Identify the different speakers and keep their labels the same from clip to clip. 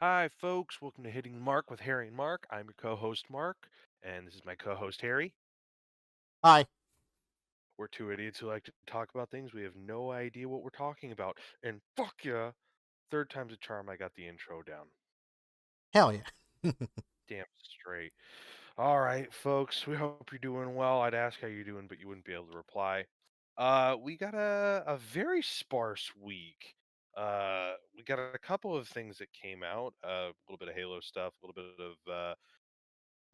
Speaker 1: Hi, folks. Welcome to Hitting the Mark with Harry and Mark. I'm your co host, Mark, and this is my co host, Harry.
Speaker 2: Hi.
Speaker 1: We're two idiots who like to talk about things we have no idea what we're talking about. And fuck yeah, third time's a charm, I got the intro down.
Speaker 2: Hell yeah.
Speaker 1: Damn straight. All right, folks, we hope you're doing well. I'd ask how you're doing, but you wouldn't be able to reply. We got a very sparse week. We got a couple of things that came out, a little bit of Halo stuff, a little bit of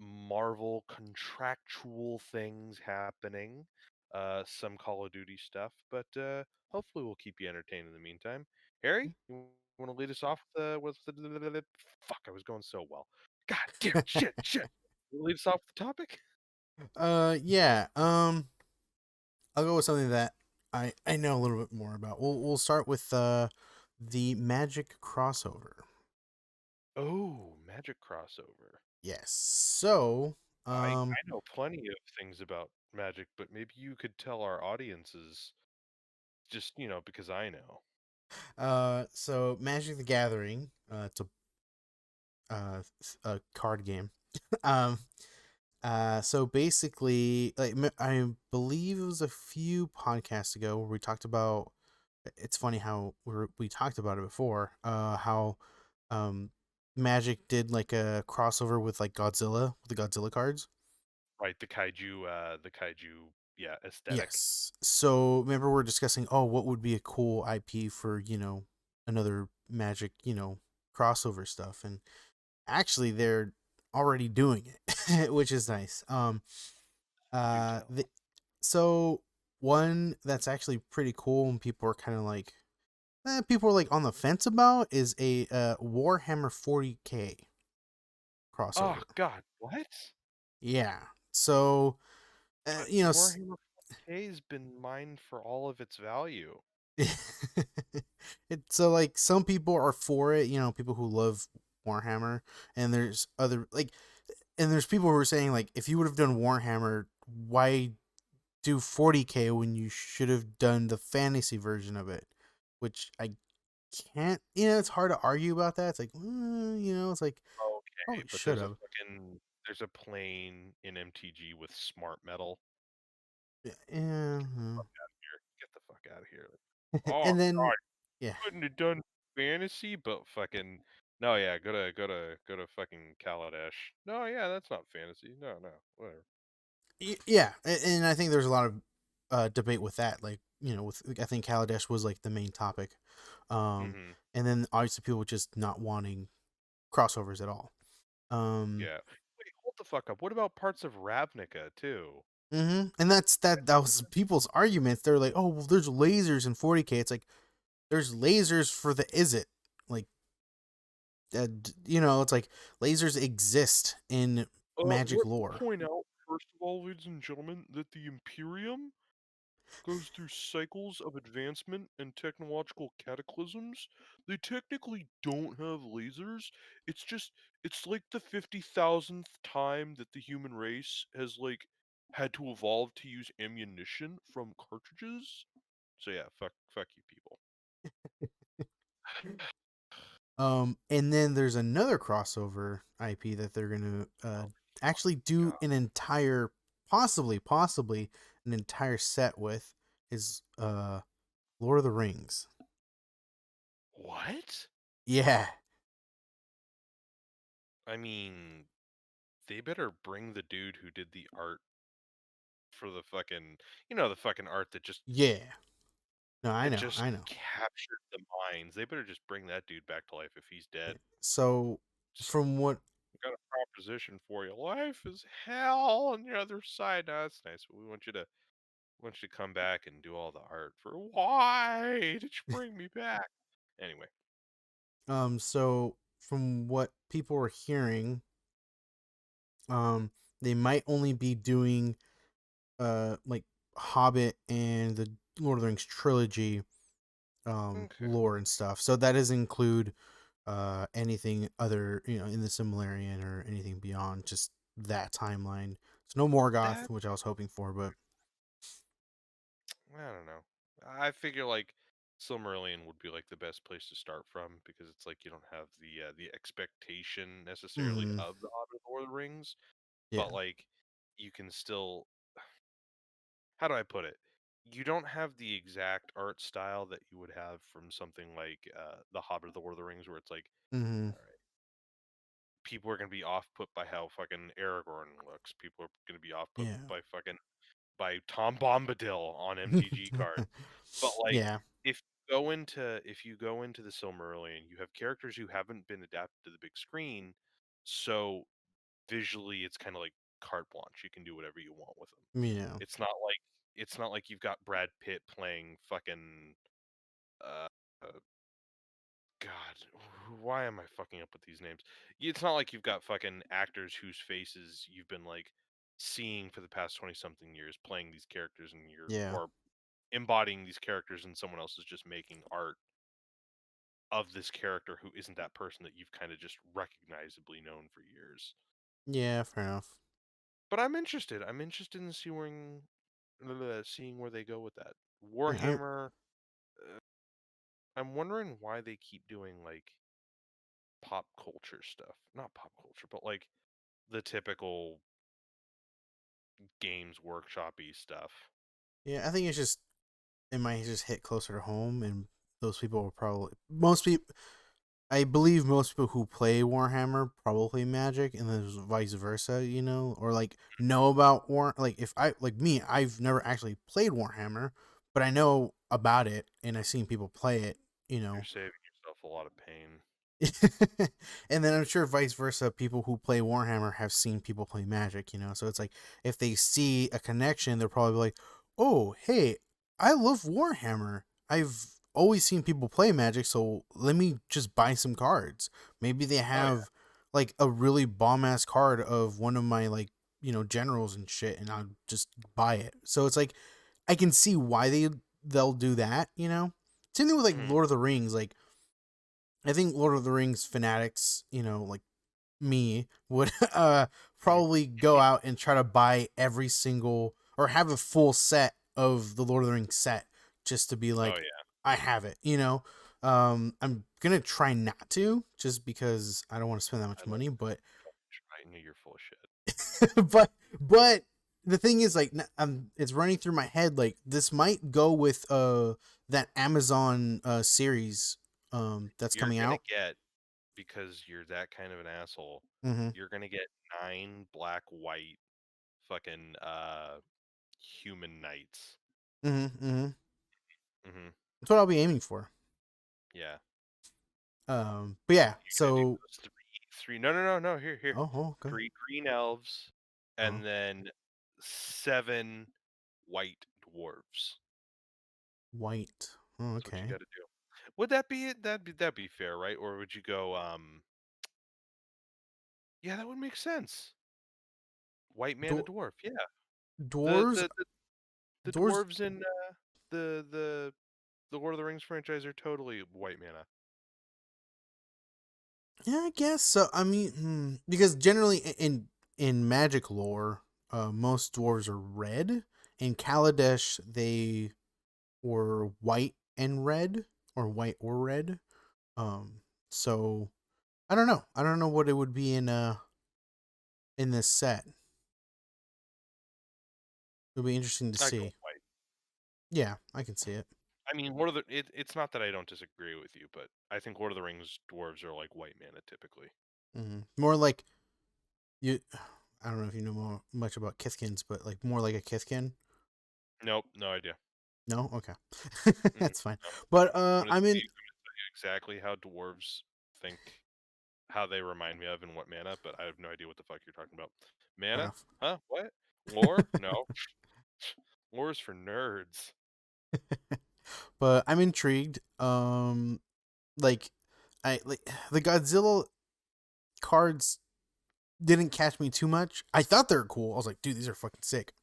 Speaker 1: Marvel contractual things happening, some Call of Duty stuff, but hopefully we'll keep you entertained in the meantime. Harry, you want to lead us off with the fuck? I was going so well. God damn it! Shit. You lead us off with the topic.
Speaker 2: Yeah. I'll go with something that I know a little bit more about. We'll start with the Magic crossover.
Speaker 1: Oh, Magic crossover.
Speaker 2: Yes. So,
Speaker 1: I know plenty of things about Magic, but maybe you could tell our audiences just because I know.
Speaker 2: so Magic the Gathering, it's a card game. um so basically, like I believe it was a few podcasts ago where we talked about. It's funny how we talked about it before. How um, Magic did like a crossover with like Godzilla with the Godzilla cards.
Speaker 1: Right, the kaiju, yeah, aesthetic.
Speaker 2: Yes. So remember we're discussing. Oh, what would be a cool IP for another Magic crossover stuff, and actually they're already doing it, which is nice.
Speaker 1: Do tell.
Speaker 2: The So one that's actually pretty cool and people are kind of like people are like on the fence about is a Warhammer 40K
Speaker 1: Oh
Speaker 2: crossover.
Speaker 1: God, what?
Speaker 2: Yeah. So
Speaker 1: But
Speaker 2: you know
Speaker 1: Warhammer 40K's been mined for all of its value.
Speaker 2: so like some people are for it, people who love Warhammer, and there's other like and there's people who are saying like if you would have done Warhammer, why do 40K when you should have done the fantasy version of it? Which I can't, it's hard to argue about that. It's like, it's like
Speaker 1: Okay,
Speaker 2: probably
Speaker 1: but
Speaker 2: should have.
Speaker 1: there's a plane in MTG with smart metal.
Speaker 2: Yeah, yeah.
Speaker 1: Here, get the fuck out of here. Oh
Speaker 2: And then
Speaker 1: God,
Speaker 2: yeah.
Speaker 1: couldn't have done fantasy, but fucking no, yeah, go to fucking Kaladesh. No, yeah, that's not fantasy. No, whatever.
Speaker 2: Yeah, and I think there's a lot of debate with that. Like, with I think Kaladesh was like the main topic,
Speaker 1: Mm-hmm.
Speaker 2: and then obviously people just not wanting crossovers at all. Um,
Speaker 1: Yeah. Wait, hold the fuck up. What about parts of Ravnica too?
Speaker 2: and that was people's arguments. They're like, oh, well, there's lasers in 40K. It's like there's lasers for the is it like it's like lasers exist in Magic
Speaker 1: Let me
Speaker 2: lore.
Speaker 1: point out, first of all, ladies and gentlemen, that the Imperium goes through cycles of advancement and technological cataclysms. They technically don't have lasers. It's just, it's like the 50,000th time that the human race has, like, had to evolve to use ammunition from cartridges. So yeah, fuck you people.
Speaker 2: And then there's another crossover IP that they're gonna
Speaker 1: Oh
Speaker 2: actually do
Speaker 1: god.
Speaker 2: an entire, possibly an entire set with is Lord of the Rings.
Speaker 1: What?
Speaker 2: Yeah,
Speaker 1: I mean, they better bring the dude who did the art for the fucking, the fucking art that just
Speaker 2: yeah. No, I
Speaker 1: It
Speaker 2: know,
Speaker 1: just
Speaker 2: I know.
Speaker 1: captured the minds. They better just bring that dude back to life if he's
Speaker 2: Yeah.
Speaker 1: dead.
Speaker 2: So
Speaker 1: Just
Speaker 2: from what
Speaker 1: got a proposition for you. Life is hell on the other side. No, that's nice, but we want you to come back and do all the art for why did you bring me back? Anyway.
Speaker 2: so from what people are hearing, um, they might only be doing like Hobbit and the Lord of the Rings trilogy
Speaker 1: Okay.
Speaker 2: lore and stuff. So that does include anything other, in the Silmarillion or anything beyond just that timeline. So no Morgoth,
Speaker 1: That
Speaker 2: which I was hoping for, but
Speaker 1: I don't know. I figure like Silmarillion would be like the best place to start from because it's like you don't have the expectation necessarily
Speaker 2: Mm-hmm.
Speaker 1: of the Hobbit or the Rings, but
Speaker 2: Yeah.
Speaker 1: like you can still, how do I put it? You don't have the exact art style that you would have from something like The Hobbit or the Lord of the Rings, where it's like,
Speaker 2: Mm-hmm.
Speaker 1: all right, people are gonna be off put by how fucking Aragorn looks. People are gonna be off put
Speaker 2: Yeah.
Speaker 1: by fucking by Tom Bombadil on MTG cards. But like,
Speaker 2: Yeah.
Speaker 1: if you go into the Silmarillion, you have characters who haven't been adapted to the big screen, so visually it's kind of like carte blanche. You can do whatever you want with them.
Speaker 2: Yeah.
Speaker 1: It's not like you've got Brad Pitt playing fucking uh, uh God, why am I fucking up with these names? It's not like you've got fucking actors whose faces you've been like seeing for the past 20 something years playing these characters and you're
Speaker 2: Yeah.
Speaker 1: or embodying these characters and someone else is just making art of this character who isn't that person that you've kind of just recognizably known for years.
Speaker 2: Yeah. Fair enough.
Speaker 1: But I'm interested. I'm interested in seeing where they go with that.
Speaker 2: Yeah.
Speaker 1: Warhammer. I'm wondering why they keep doing like pop culture stuff. Not pop culture, but like the typical games workshopy stuff.
Speaker 2: Yeah. I think it's just it might just hit closer to home, and those people will probably most people. I believe most people who play Warhammer probably Magic, and then vice versa, or like know about War. Like if I like me, I've never actually played Warhammer, but I know about it, and I've seen people play it. You
Speaker 1: You're
Speaker 2: know,
Speaker 1: saving yourself a lot of pain.
Speaker 2: and then I'm sure vice versa, people who play Warhammer have seen people play Magic. So it's like if they see a connection, they're probably like, "Oh, hey, I love Warhammer. I've always seen people play Magic, so let me just buy some cards." Maybe they
Speaker 1: Oh yeah.
Speaker 2: have like a really bomb ass card of one of my like generals and shit, and I'll just buy it. So it's like I can see why they'll do that. Same thing with like
Speaker 1: Mhm.
Speaker 2: Lord of the Rings, like. I think Lord of the Rings fanatics, like me, would
Speaker 1: Mhm.
Speaker 2: probably go out and try to buy every single or have a full set of the Lord of the Rings set just to be
Speaker 1: Oh
Speaker 2: like,
Speaker 1: yeah.
Speaker 2: I have it. I'm gonna try not to just because I don't want to spend that
Speaker 1: I
Speaker 2: much
Speaker 1: love
Speaker 2: money, but
Speaker 1: I knew you're full of shit.
Speaker 2: but the thing is like it's running through my head like this might go with that Amazon series that's
Speaker 1: You're
Speaker 2: coming
Speaker 1: gonna
Speaker 2: out.
Speaker 1: get, because you're that kind of an asshole,
Speaker 2: Mm-hmm.
Speaker 1: you're gonna get 9 black white fucking human knights.
Speaker 2: Mm-hmm. Mm-hmm.
Speaker 1: Mhm.
Speaker 2: That's what I'll be aiming for.
Speaker 1: Yeah.
Speaker 2: But yeah,
Speaker 1: You're gonna do
Speaker 2: so
Speaker 1: those three no, here.
Speaker 2: oh, okay.
Speaker 1: 3 green elves
Speaker 2: Oh,
Speaker 1: and then 7 white dwarves.
Speaker 2: white. Oh,
Speaker 1: That's what you
Speaker 2: okay.
Speaker 1: gotta do. Would that be it? That'd be fair, right? Or would you go, yeah, that would make sense. White mana
Speaker 2: Dwar-
Speaker 1: dwarf, yeah. The
Speaker 2: dwarves,
Speaker 1: the the the
Speaker 2: dwarves.
Speaker 1: dwarves in, the Lord of the Rings franchise are totally white mana.
Speaker 2: Yeah, I guess so. I mean, because generally in Magic lore, most dwarves are red. In Kaladesh, they were white and red, or white or red. Um, so I don't know. I don't know what it would be in this set. It'll be interesting to
Speaker 1: I go
Speaker 2: see.
Speaker 1: white.
Speaker 2: Yeah, I can see it.
Speaker 1: I mean, Lord of the it's not that I don't disagree with you, but I think Lord of the Rings dwarves are like white mana typically.
Speaker 2: More like you. I don't know if you know much about Kithkins, but like more like a Kithkin.
Speaker 1: Nope, no idea.
Speaker 2: No, okay,
Speaker 1: Mm-mm,
Speaker 2: that's fine.
Speaker 1: no.
Speaker 2: But
Speaker 1: I'm gonna
Speaker 2: I'm
Speaker 1: tell
Speaker 2: in.
Speaker 1: you exactly how dwarves think, how they remind me of, and what mana, but I have no idea what the fuck you're talking about.
Speaker 2: Fair
Speaker 1: Mana?
Speaker 2: enough.
Speaker 1: Huh? What? Lore? No. Lore is for nerds.
Speaker 2: But I'm intrigued. Like I like the Godzilla cards didn't catch me too much. I thought they were cool. I was like, dude, these are fucking sick.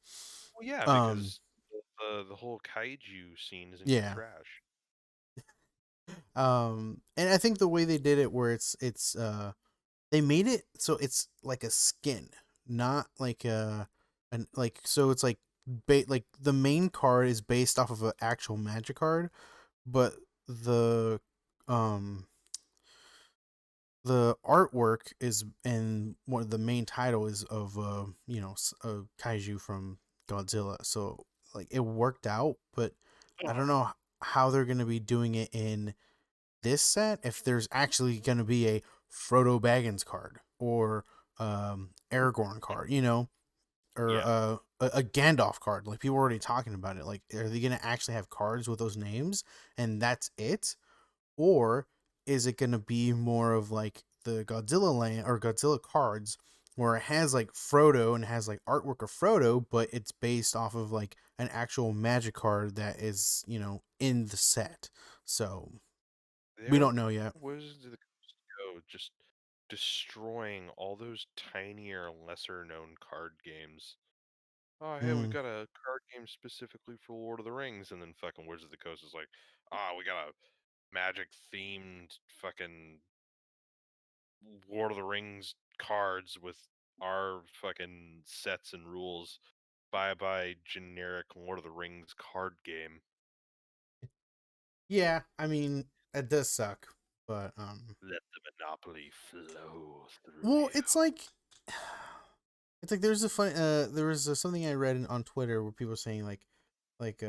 Speaker 1: Well, yeah,
Speaker 2: Um,
Speaker 1: because the whole kaiju scene isn't just
Speaker 2: yeah.
Speaker 1: trash.
Speaker 2: And I think the way they did it, where it's they made it so it's like a skin, not like an like so it's like like the main card is based off of an actual magic card, but the um the artwork is, and one of the main title is of a kaiju from Godzilla. So like it worked out, but I don't know how they're going to be doing it in this set, if there's actually going to be a Frodo Baggins card or Aragorn card, or
Speaker 1: Yeah.
Speaker 2: a Gandalf card. Like people are already talking about it. Like, are they going to actually have cards with those names and that's it? Or is it going to be more of like the Godzilla land or Godzilla cards where it has like Frodo and has like artwork of Frodo, but it's based off of like an actual magic card that is, in the set. So we
Speaker 1: There
Speaker 2: don't know yet.
Speaker 1: Wizards of the Coast go just destroying all those tinier, lesser known card games. Oh, hey, we've
Speaker 2: Mm.
Speaker 1: got a card game specifically for Lord of the Rings, and then fucking Wizards of the Coast is like, we got a magic themed fucking Lord of the Rings cards with our fucking sets and rules. Bye bye, generic Lord of the Rings card game.
Speaker 2: Yeah, I mean, it does suck, but
Speaker 1: Let the monopoly flow through
Speaker 2: well,
Speaker 1: you.
Speaker 2: it's like there's a fun there was something I read on Twitter where people were saying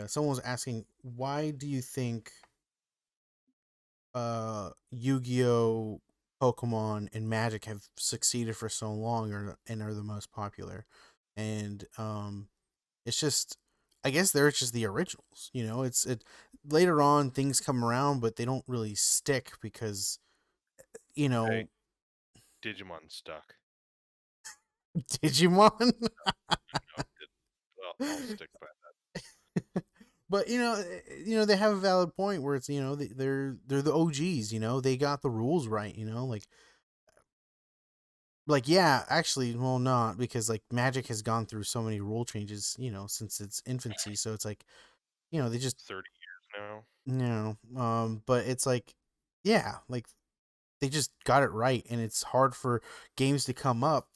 Speaker 2: someone was asking, why do you think Yu-Gi-Oh, Pokemon, and Magic have succeeded for so long, and are the most popular? And it's just, I guess they're just the originals. It later on things come around, but they don't really stick because you
Speaker 1: Hey,
Speaker 2: know
Speaker 1: Digimon stuck.
Speaker 2: Digimon.
Speaker 1: No, well, I'll stick by that.
Speaker 2: But they have a valid point where it's, they're the OGs. They got the rules right. Like, yeah, actually, well, not because like Magic has gone through so many rule changes, since its infancy. So it's like, they just
Speaker 1: 30 years now.
Speaker 2: but it's like, yeah, like they just got it right, and it's hard for games to come up,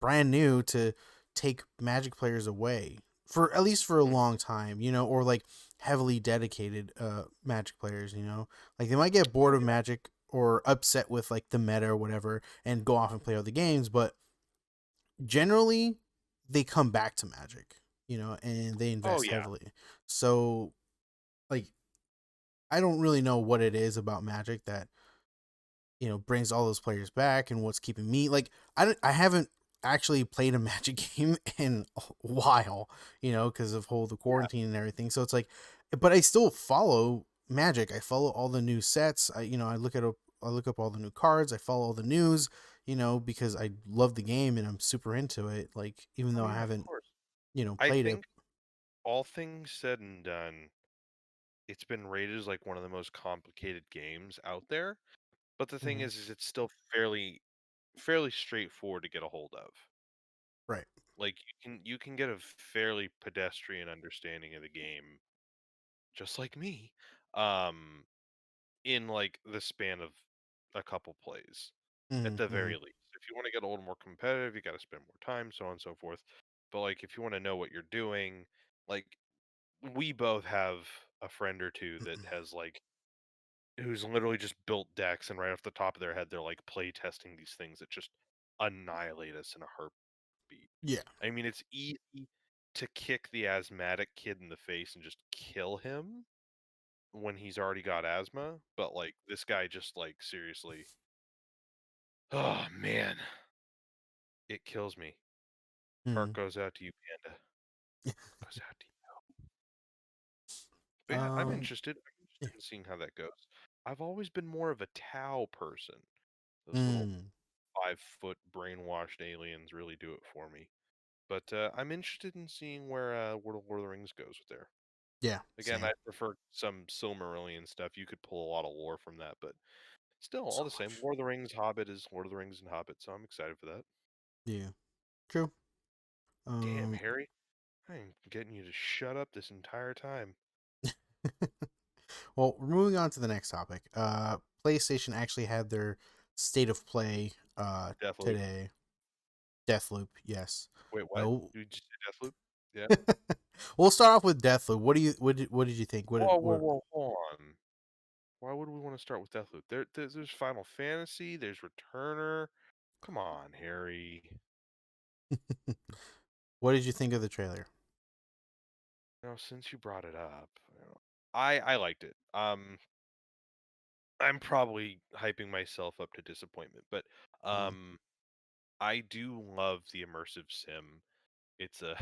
Speaker 2: brand new, to take Magic players away for at least for a
Speaker 1: Mm,
Speaker 2: long time, or like heavily dedicated Magic players, like they might get
Speaker 1: oh
Speaker 2: bored of
Speaker 1: yeah,
Speaker 2: Magic or upset with like the meta or whatever and go off and play other games, but generally they come back to Magic, and they
Speaker 1: oh
Speaker 2: invest
Speaker 1: yeah.
Speaker 2: heavily. So like I don't really know what it is about Magic that brings all those players back, and what's keeping me, like, I haven't actually played a Magic game in a while, because of whole the
Speaker 1: Yeah.
Speaker 2: quarantine and everything. So it's like, but I still follow Magic. I follow all the new sets. I look up all the new cards. I follow all the news, because I love the game and I'm super into it. Like, even
Speaker 1: Oh
Speaker 2: though I
Speaker 1: yeah, of
Speaker 2: haven't,
Speaker 1: course. I
Speaker 2: played it.
Speaker 1: think all things said and done, it's been rated as like one of the most complicated games out there. But the thing
Speaker 2: Mhm.
Speaker 1: is it's still fairly straightforward to get a hold of.
Speaker 2: Right.
Speaker 1: Like you can get a fairly pedestrian understanding of the game, just like me, um, in like the span of a couple plays, at the
Speaker 2: Mm-hmm.
Speaker 1: very least. If you want to get a little more competitive, you got to spend more time, so on and so forth. But like if you want to know what you're doing, like we both have a friend or two that has like who's literally just built decks and right off the top of their head they're like play testing these things that just annihilate us in a heartbeat.
Speaker 2: Yeah.
Speaker 1: I mean, it's easy to kick the asthmatic kid in the face and just kill him when he's already got asthma, but like this guy just like seriously, oh man, it kills me. Heart
Speaker 2: Mm.
Speaker 1: goes out to you, Panda. Heart goes out to you. But yeah, I'm
Speaker 2: um.
Speaker 1: interested. I'm
Speaker 2: Yeah.
Speaker 1: interested in seeing how that goes. I've always been more of a Tau person. Those little
Speaker 2: Mm.
Speaker 1: 5 foot brainwashed aliens really do it for me. But I'm interested in seeing where Lord of the Rings goes with there.
Speaker 2: Yeah.
Speaker 1: Again, I
Speaker 2: Same.
Speaker 1: prefer some Silmarillion stuff. You could pull a lot of lore from that, but still, all
Speaker 2: So
Speaker 1: the same.
Speaker 2: much.
Speaker 1: Lord of the Rings, Hobbit is Lord of the Rings and Hobbit, so I'm excited for that.
Speaker 2: Yeah. True.
Speaker 1: Damn,
Speaker 2: Um.
Speaker 1: Harry, I'm getting you to shut up this entire time.
Speaker 2: Well, we're moving on to the next topic. PlayStation actually had their state of play
Speaker 1: Deathloop.
Speaker 2: today. Deathloop, yes.
Speaker 1: Wait, what?
Speaker 2: Oh.
Speaker 1: Did you say Deathloop? Yeah.
Speaker 2: We'll start off with Deathloop. What did you think?
Speaker 1: Whoa, whoa,
Speaker 2: What
Speaker 1: whoa, hold on. Why would we want to start with Deathloop? There's Final Fantasy. There's Returner. Come on, Harry.
Speaker 2: What did you think of the trailer?
Speaker 1: Since you brought it up, I liked it. I'm probably hyping myself up to disappointment, but
Speaker 2: Mm,
Speaker 1: um, I do love the immersive sim. It's a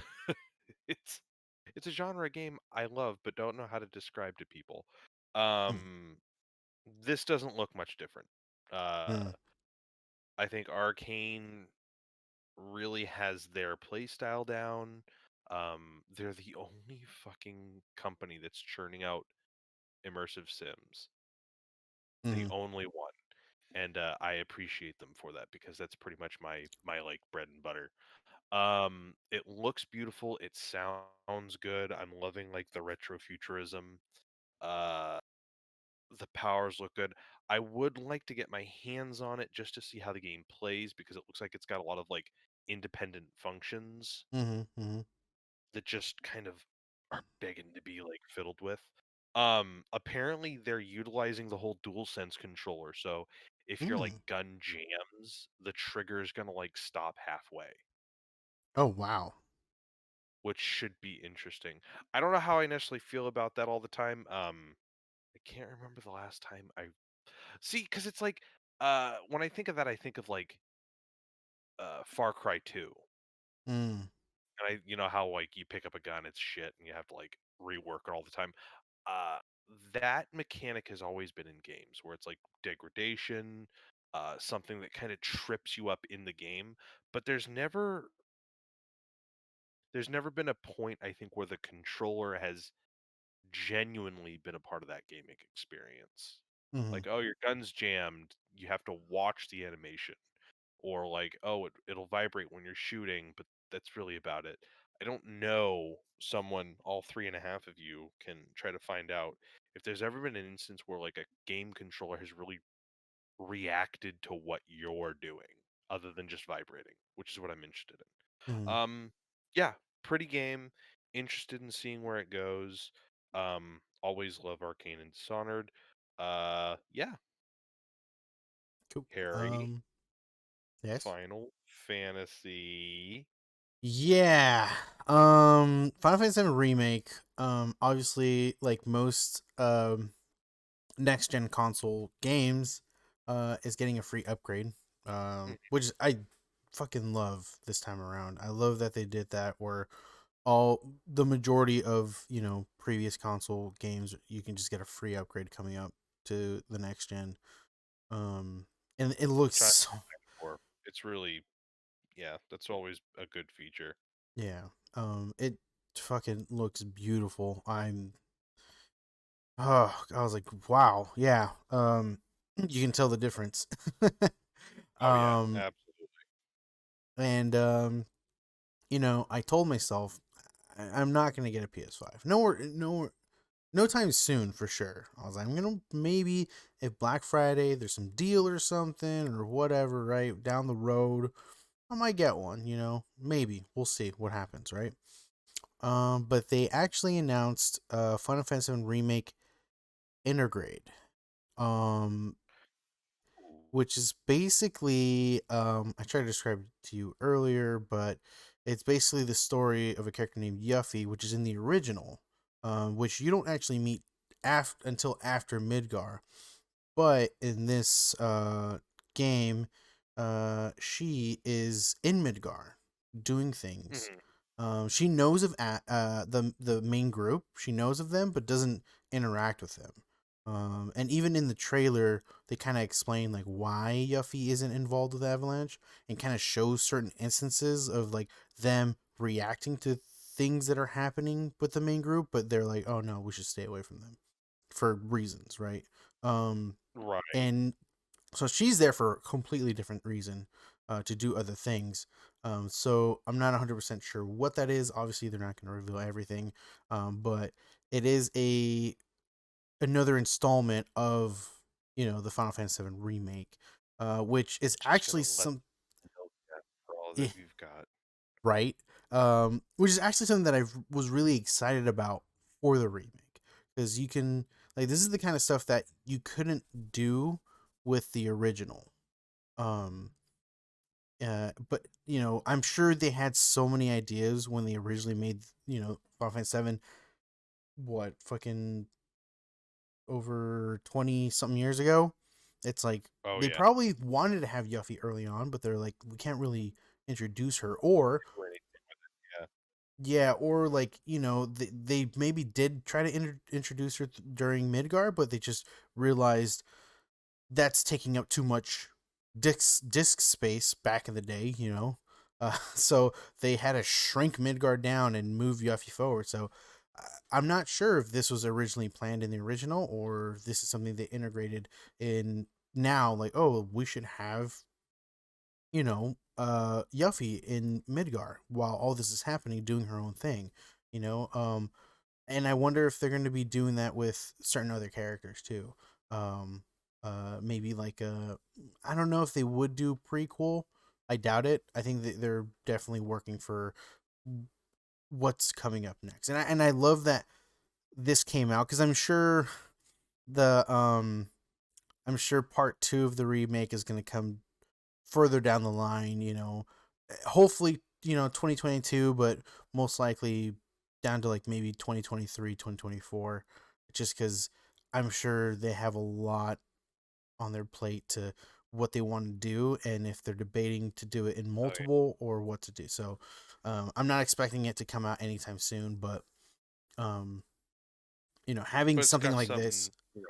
Speaker 1: it's it's a genre game I love, but don't know how to describe to people.
Speaker 2: mm,
Speaker 1: Um, this doesn't look much different. Uh,
Speaker 2: mm,
Speaker 1: I think Arcane really has their play style down. They're the only fucking company that's churning out immersive sims. The
Speaker 2: mm,
Speaker 1: only one. And I appreciate them for that because that's pretty much my like bread and butter. It looks beautiful, it sounds good. I'm loving like the retrofuturism. Uh the powers look good. I would like to get my hands on it just to see how the game plays because it looks like it's got a lot of like independent functions
Speaker 2: mm, mm,
Speaker 1: that just kind of are begging to be like fiddled with. Apparently they're utilizing the whole DualSense controller, so if your like
Speaker 2: mm.
Speaker 1: gun jams, the trigger is gonna like stop halfway,
Speaker 2: Oh wow.
Speaker 1: which should be interesting. I don't know how I necessarily feel about that all the time. I can't remember the last time I see because it's like when I think of that, I think of like Far Cry 2.
Speaker 2: Mm,
Speaker 1: And you know how like you pick up a gun, it's shit, and you have to like rework it all the time. Uh, that mechanic has always been in games where it's like degradation, something that kind of trips you up in the game. But there's never been a point I think where the controller has genuinely been a part of that gaming experience.
Speaker 2: mm,
Speaker 1: Like, oh, your gun's jammed, you have to watch the animation. Or like, oh, it'll vibrate when you're shooting, but that's really about it. I don't know someone, all three and a half of you can try to find out if there's ever been an instance where like a game controller has really reacted to what you're doing other than just vibrating, which is what I'm interested in.
Speaker 2: mm.
Speaker 1: Yeah, pretty game. Interested in seeing where it goes. Always love Arcane and Dishonored. Yeah,
Speaker 2: Cool.
Speaker 1: Harry,
Speaker 2: Yes.
Speaker 1: Final Fantasy.
Speaker 2: Yeah. Final Fantasy VII Remake. Obviously, like most next gen console games, is getting a free upgrade. Which I fucking love this time around. I love that they did that. Where the majority of previous console games, you can just get a free upgrade coming up to the next gen. Um, and it looks
Speaker 1: Which I'm
Speaker 2: so
Speaker 1: excited for. It's really yeah, that's always a good feature.
Speaker 2: yeah. It fucking looks beautiful. I was like, wow, yeah. You can tell the difference.
Speaker 1: Oh, yeah,
Speaker 2: um,
Speaker 1: absolutely.
Speaker 2: and I told myself I'm not gonna get a PS5. No time soon for sure. I was like, I'm gonna maybe if Black Friday there's some deal or something or whatever, right down the road, I might get one. Maybe we'll see what happens, right? But they actually announced Final Fantasy VII Remake Intergrade. Um, which is basically I tried to describe it to you earlier, but it's basically the story of a character named Yuffie, which is in the original, which you don't actually meet until after Midgar. But in this game, she is in Midgar doing things.
Speaker 1: Mhm.
Speaker 2: She knows of the main group. She knows of them, but doesn't interact with them. And even in the trailer, they kind of explain like why Yuffie isn't involved with Avalanche, and kind of shows certain instances of like them reacting to things that are happening with the main group, but they're like, oh no, we should stay away from them for reasons, right? Um,
Speaker 1: Right.
Speaker 2: and so she's there for a completely different reason, to do other things. So I'm not 100% sure what that is. Obviously, they're not going to reveal everything, but it is another installment of the Final Fantasy VII remake, which is
Speaker 1: Just
Speaker 2: actually
Speaker 1: gonna let
Speaker 2: some
Speaker 1: them know that for all
Speaker 2: eh,
Speaker 1: that we've got.
Speaker 2: right, which is actually something that I was really excited about for the remake, because you can Like this is the kind of stuff that you couldn't do with the original. Um, but you know, I'm sure they had so many ideas when they originally made, you know, Final Fantasy 7. What fucking over 20 something years ago? It's like
Speaker 1: Oh
Speaker 2: they
Speaker 1: yeah.
Speaker 2: probably wanted to have Yuffie early on, but they're like, we can't really introduce her, or
Speaker 1: Do anything with it, yeah.
Speaker 2: yeah, or like, you know, they maybe did try to introduce her during Midgar, but they just realized that's taking up too much disk space back in the day, you know. So they had to shrink Midgard down and move Yuffie forward. So I'm not sure if this was originally planned in the original or if this is something they integrated in now. Like, oh, we should have, you know, Yuffie in Midgar while all this is happening, doing her own thing, you know. And I wonder if they're going to be doing that with certain other characters too. Um, maybe like I don't know if they would do prequel. I doubt it. I think that they're definitely working for what's coming up next. And I love that this came out because the I'm sure part 2 of the remake is going to come further down the line, you know. Hopefully, you know, 2022, but most likely down to like maybe 2023, 2024, just cuz I'm sure they have a lot on their plate to what they want to do and if they're debating to do it in
Speaker 1: Oh yeah.
Speaker 2: multiple or what to do. So, I'm not expecting it to come out anytime soon, but um, you know, having
Speaker 1: But it's
Speaker 2: something
Speaker 1: got
Speaker 2: like this,
Speaker 1: something, to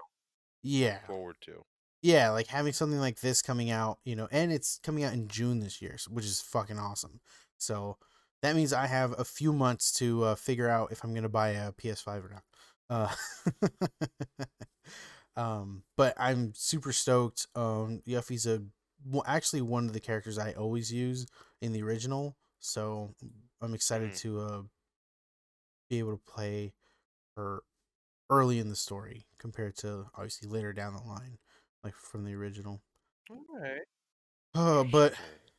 Speaker 2: yeah,
Speaker 1: look forward to.
Speaker 2: yeah, like having something like this coming out, you know, and it's coming out in June this year, which is fucking awesome. So that means I have a few months to figure out if I'm gonna buy a PS5 or not. But I'm super stoked. Yuffie's actually one of the characters I always use in the original, so I'm excited
Speaker 1: Mhm.
Speaker 2: to be able to play her early in the story compared to obviously later down the line, like from the original.
Speaker 1: Alright.
Speaker 2: But
Speaker 1: Interesting.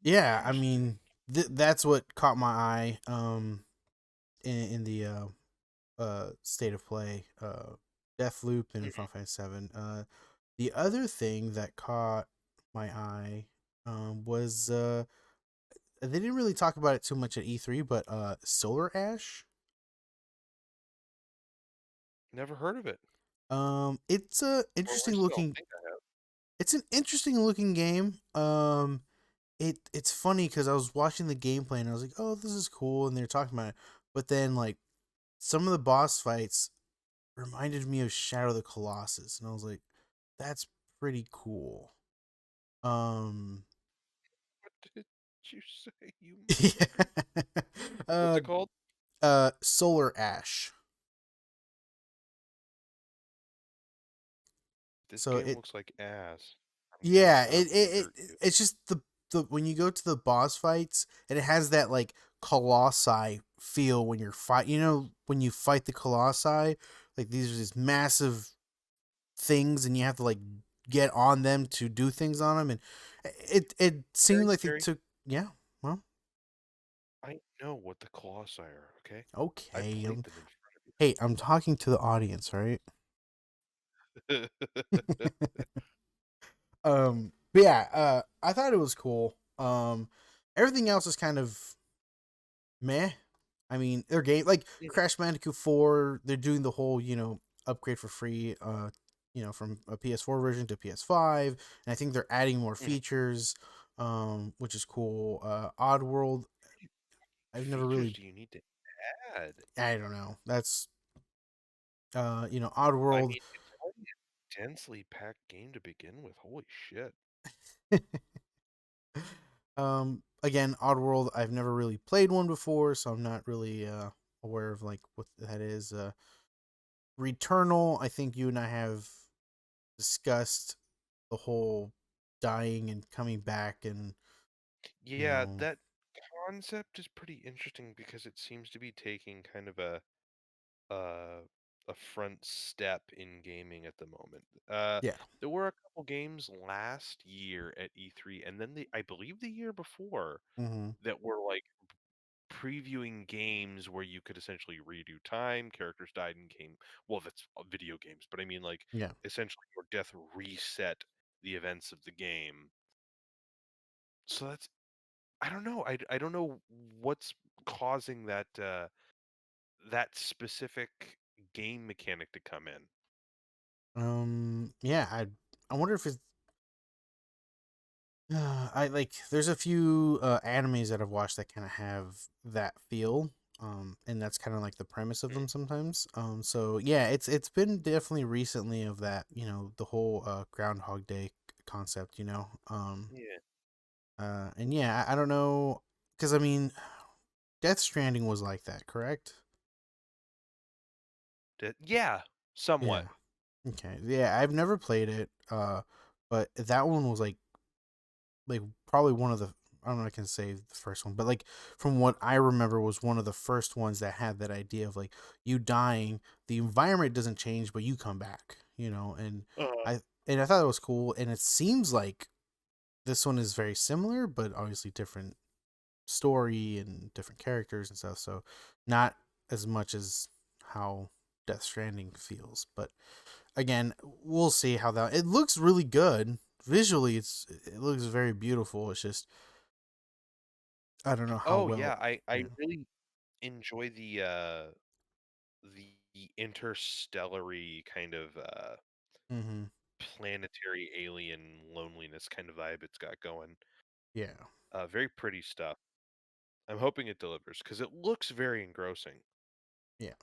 Speaker 2: yeah, I
Speaker 1: Interesting.
Speaker 2: mean, that's what caught my eye in the state of play, Deathloop and
Speaker 1: Mhm.
Speaker 2: Final Fantasy 7. The other thing that caught my eye was they didn't really talk about it too much at E3, but Solar Ash.
Speaker 1: Never heard of it.
Speaker 2: It's a
Speaker 1: Or
Speaker 2: interesting
Speaker 1: worse, I don't
Speaker 2: looking.
Speaker 1: think I have.
Speaker 2: It's an interesting looking game. It's funny because I was watching the gameplay and I was like, oh, this is cool, and they're talking about it, but then like some of the boss fights reminded me of Shadow of the Colossus, and I was like, that's pretty cool. Um,
Speaker 1: What did you say, you
Speaker 2: yeah.
Speaker 1: motherfucker? What's it called?
Speaker 2: Solar Ash.
Speaker 1: This
Speaker 2: So
Speaker 1: game
Speaker 2: it,
Speaker 1: looks like ass. I'm gonna
Speaker 2: yeah,
Speaker 1: not mean to hurt you.
Speaker 2: it's just the when you go to the boss fights, and it has that like colossi feel when you're fight. You know, when you fight the colossi, like these are these massive things, and you have to like get on them to do things on them, and it seemed
Speaker 1: Very,
Speaker 2: like they
Speaker 1: very.
Speaker 2: took yeah. Well,
Speaker 1: I know what the Colossi are, okay? I
Speaker 2: okay.
Speaker 1: played them in front
Speaker 2: Hey, I'm talking to the audience, right?
Speaker 1: of you.
Speaker 2: But yeah, I thought it was cool. Everything else is kind of meh. I mean, their game like
Speaker 1: Mhm,
Speaker 2: Crash Bandicoot 4, they're doing the whole, you know, upgrade for free, you know, from a PS4 version to PS5, and I think they're adding more
Speaker 1: mhm.
Speaker 2: features, which is cool. Oddworld, I've never
Speaker 1: Features
Speaker 2: really,
Speaker 1: do you need to add?
Speaker 2: I don't know. That's you know,
Speaker 1: I
Speaker 2: Oddworld.
Speaker 1: mean, it's already a densely packed game to begin with. Holy shit.
Speaker 2: Again, Oddworld, I've never really played one before, so I'm not really aware of like what that is. Returnal, I think you and I have discussed the whole dying and coming back, and you
Speaker 1: Yeah,
Speaker 2: know,
Speaker 1: that concept is pretty interesting because it seems to be taking kind of uh, a front step in gaming at the moment.
Speaker 2: yeah.
Speaker 1: There were a couple games last year at E3, and then I believe the year before
Speaker 2: Hmm.
Speaker 1: that were like previewing games where you could essentially redo time, characters died in game. Well, that's video games, but I mean, like,
Speaker 2: Yeah.
Speaker 1: essentially your death reset the events of the game. So that's I don't know. I don't know what's causing that specific game mechanic to come in.
Speaker 2: Yeah. I wonder if it's. I like. There's a few animes that I've watched that kind of have that feel. And that's kind of like the premise of
Speaker 1: Mm,
Speaker 2: them sometimes. So yeah, it's been definitely recently of that. The whole Groundhog Day concept.
Speaker 1: yeah.
Speaker 2: And yeah, I don't know, because I mean, Death Stranding was like that, correct?
Speaker 1: Yeah, somewhat.
Speaker 2: Yeah. Okay. Yeah, I've never played it. But that one was like probably one of the. I don't know. I can say the first one, but like from what I remember, was one of the first ones that had that idea of like you dying, the environment doesn't change, but you come back.
Speaker 1: Uh,
Speaker 2: I thought it was cool, and it seems like this one is very similar, but obviously different story and different characters and stuff. So not as much as how Death Stranding feels, but again, we'll see how that. It looks really good visually. It looks very beautiful. It's just I don't know how
Speaker 1: oh yeah,
Speaker 2: well.
Speaker 1: I
Speaker 2: Yeah.
Speaker 1: really enjoy the interstellary kind of
Speaker 2: Mm-hmm.
Speaker 1: planetary alien loneliness kind of vibe it's got going.
Speaker 2: Yeah.
Speaker 1: Very pretty stuff. I'm hoping it delivers because it looks very engrossing.
Speaker 2: Yeah.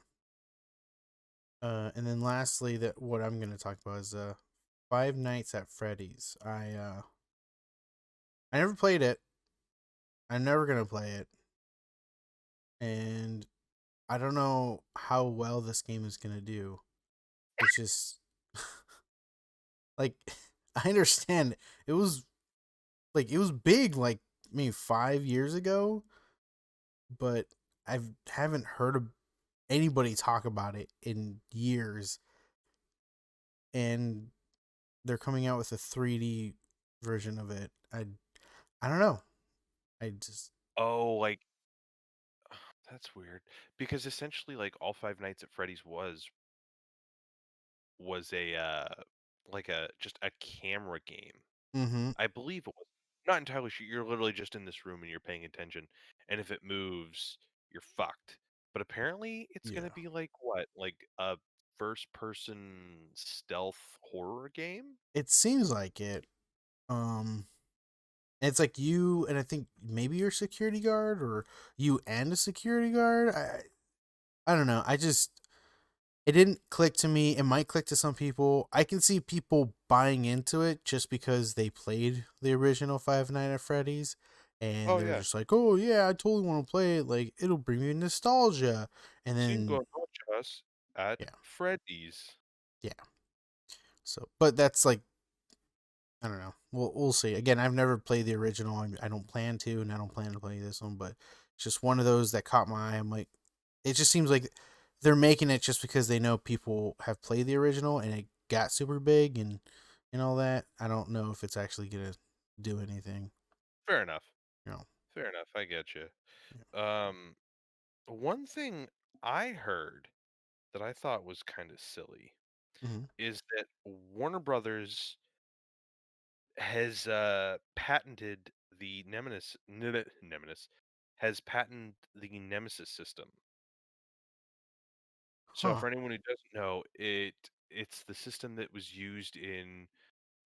Speaker 2: And then lastly, that what I'm gonna talk about is Five Nights at Freddy's. I never played it. I'm never gonna play it, and I don't know how well this game is gonna do. It's just like I understand it was it was big like maybe 5 years ago, but I haven't heard of anybody talk about it in years, and they're coming out with a 3D version of it. I don't know. I just
Speaker 1: Oh, like that's weird because essentially, like all Five Nights at Freddy's was a like a just a camera game.
Speaker 2: mm-hmm.
Speaker 1: I believe it was. Not entirely sure. You're literally just in this room and you're paying attention, and if it moves, you're fucked. But apparently, it's gonna
Speaker 2: Yeah.
Speaker 1: be like what, like a first-person stealth horror game?
Speaker 2: It seems like it. Um it's like you and I think maybe you're a security guard or you and a security guard. I don't know. It didn't click to me. It might click to some people. I can see people buying into it just because they played the original Five Nights at Freddy's, and
Speaker 1: Oh
Speaker 2: they're
Speaker 1: yeah,
Speaker 2: just like, "Oh yeah, I totally want to play it. Like it'll bring me nostalgia." And
Speaker 1: so you can go
Speaker 2: then
Speaker 1: and watch us at
Speaker 2: yeah,
Speaker 1: Freddy's.
Speaker 2: yeah. So, but that's like I don't know. We'll see. Again, I've never played the original. I don't plan to, and I don't plan to play this one. But it's just one of those that caught my eye. I'm like, it just seems like they're making it just because they know people have played the original and it got super big and all that. I don't know if it's actually gonna do anything.
Speaker 1: Fair enough.
Speaker 2: You know.
Speaker 1: Fair enough. I get you.
Speaker 2: Yeah.
Speaker 1: Um, one thing I heard that I thought was kind of silly
Speaker 2: Hmm.
Speaker 1: is that Warner Brothers has patented the Nemesis has patented the Nemesis system. So
Speaker 2: Huh.
Speaker 1: for anyone who doesn't know, it's the system that was used in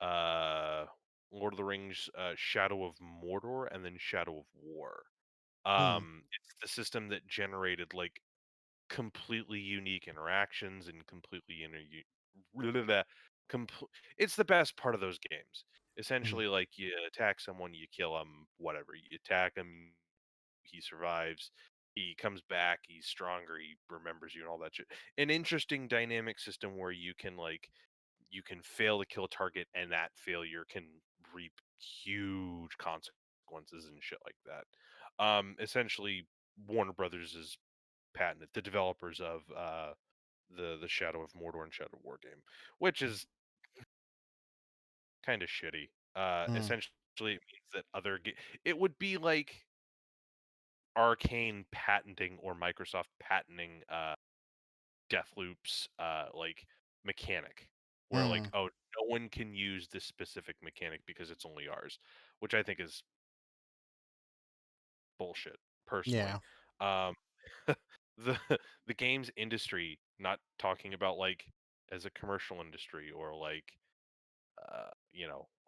Speaker 1: uh Lord of the Rings Shadow of Mordor and then Shadow of War.
Speaker 2: Hmm.
Speaker 1: It's the system that generated like completely unique interactions and completely compl- it's the best part of those games.
Speaker 2: Hmm.
Speaker 1: Essentially, like you attack someone, you kill him, whatever. You attack him, he survives. He comes back, he's stronger, he remembers you and all that shit. An interesting dynamic system where you can fail to kill a target and that failure can reap huge consequences and shit like that. Essentially Warner Brothers is patented, the developers of the Shadow of Mordor and Shadow of War game, which is kind of shitty.
Speaker 2: Hmm.
Speaker 1: Essentially, it means that it would be like Arcane patenting or Microsoft patenting Deathloop's like mechanic, where like,
Speaker 2: Mm,
Speaker 1: oh, no one can use this specific mechanic because it's only ours, which I think is bullshit, personally.
Speaker 2: yeah.
Speaker 1: Um, the the games industry, not talking about like as a commercial industry or like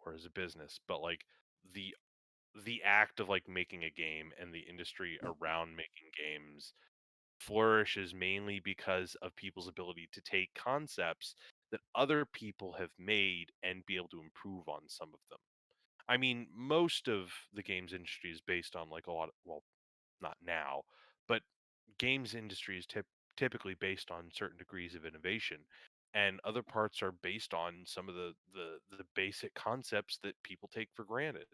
Speaker 1: or as a business, but like the the act of like making a game and the industry around making games flourishes mainly because of people's ability to take concepts that other people have made and be able to improve on some of them. I mean, most of the games industry is based on like a lot of, well, not now, but games industry is typically based on certain degrees of innovation, and other parts are based on some of the basic concepts that people take for granted.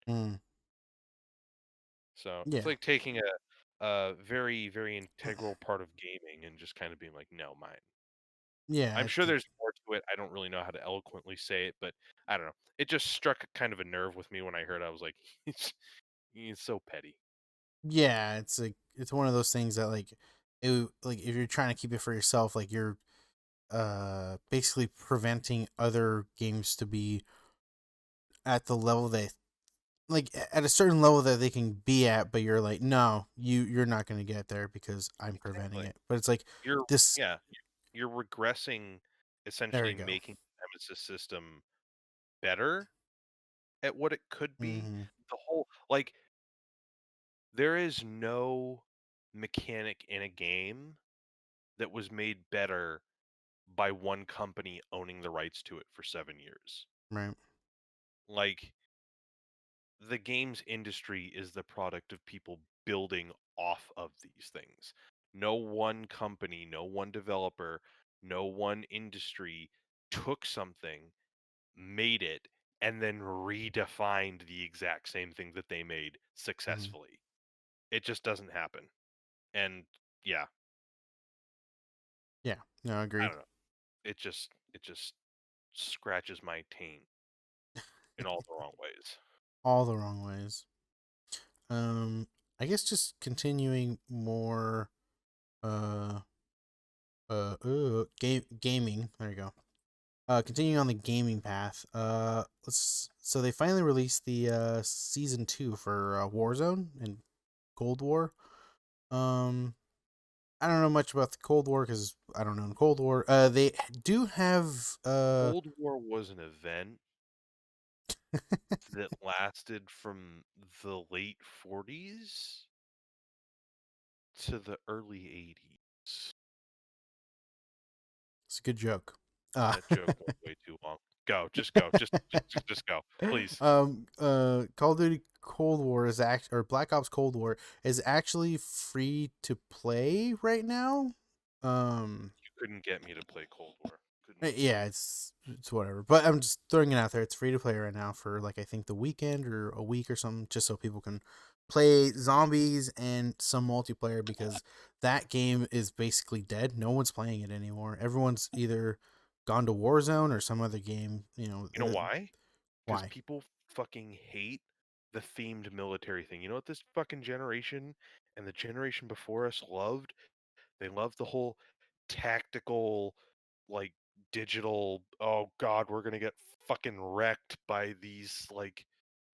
Speaker 2: Mm,
Speaker 1: So it's
Speaker 2: yeah.
Speaker 1: like taking a very very integral part of gaming and just kind of being like, no, mine.
Speaker 2: Yeah,
Speaker 1: I'm sure there's more to it. I don't really know how to eloquently say it, but I don't know. It just struck kind of a nerve with me when I heard. I was like, he's so petty.
Speaker 2: yeah, it's like it's one of those things that like if you're trying to keep it for yourself, like you're basically preventing other games to be at the level they like at a certain level that they can be at, but you're like, no, you're not going to get there because I'm preventing
Speaker 1: Exactly.
Speaker 2: it. But it's like
Speaker 1: You're
Speaker 2: this.
Speaker 1: yeah, you're regressing,
Speaker 2: There
Speaker 1: essentially
Speaker 2: we go.
Speaker 1: making the Nemesis system better at what it could be.
Speaker 2: Hmm.
Speaker 1: The whole like there is no mechanic in a game that was made better by one company owning the rights to it for 7 years.
Speaker 2: Right.
Speaker 1: Like the games industry is the product of people building off of these things. No one company, no one developer, no one industry took something, made it, and then redefined the exact same thing that they made
Speaker 2: Hmm.
Speaker 1: successfully. It just doesn't happen. And yeah,
Speaker 2: Yeah. No,
Speaker 1: I
Speaker 2: agreed.
Speaker 1: don't know. It just scratches my taint in all the wrong ways.
Speaker 2: All the wrong ways. Um, I guess just continuing more. Uh, gaming. There you go. Continuing on the gaming path. Let's. So they finally released the season 2 for Warzone and Cold War. Um, I don't know much about the Cold War because I don't know in Cold War. They do have
Speaker 1: Cold War was an event that lasted from the late 40s to the early 80s.
Speaker 2: it's a good joke. Uh,
Speaker 1: That joke went way too long. Go, just go, just go, please.
Speaker 2: Call of Duty Cold War is or Black Ops Cold War is actually free to play right now. Um,
Speaker 1: You couldn't get me to play Cold War. Couldn't do it.
Speaker 2: yeah, it's whatever. But I'm just throwing it out there. It's free to play right now for like I think the weekend or a week or something, just so people can play zombies and some multiplayer because that game is basically dead. No one's playing it anymore. Everyone's either gone to Warzone or some other game.
Speaker 1: You know why? Because
Speaker 2: Why?
Speaker 1: people fucking hate the themed military thing. You know what this fucking generation and the generation before us loved? They loved the whole tactical, like digital, oh god, we're gonna get fucking wrecked by these like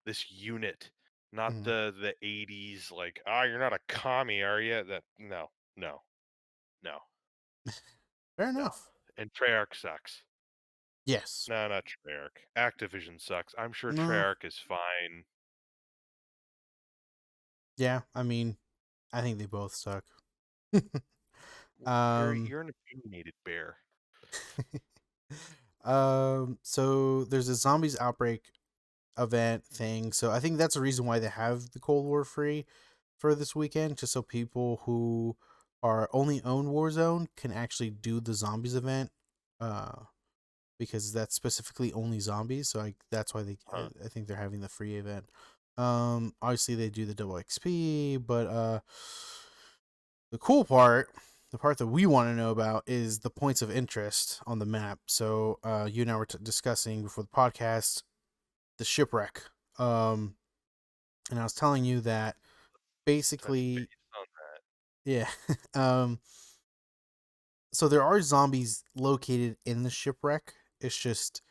Speaker 1: this unit. Not
Speaker 2: Mm,
Speaker 1: the 80s, like, ah, you're not a commie, are you? That no, no, no,
Speaker 2: fair
Speaker 1: no.
Speaker 2: enough.
Speaker 1: And Treyarch sucks.
Speaker 2: Yes.
Speaker 1: No, not Treyarch. Activision sucks. I'm sure
Speaker 2: No.
Speaker 1: Treyarch is fine.
Speaker 2: Yeah. I mean, I think they both suck.
Speaker 1: You're
Speaker 2: um.
Speaker 1: you're an opinionated bear.
Speaker 2: So there's a zombies outbreak event thing. So I think that's the reason why they have the Cold War free for this weekend, just so people who are only own Warzone can actually do the zombies event. Uh, because that's specifically only zombies. So that's why
Speaker 1: Huh.
Speaker 2: I think they're having the free event. Obviously they do the double XP, but the cool part, the part that we want to know about, is the points of interest on the map. So you and I were discussing before the podcast the shipwreck. And I was telling you that
Speaker 1: Touch
Speaker 2: basically,
Speaker 1: base on that.
Speaker 2: yeah. um, so there are zombies located in the shipwreck. It's just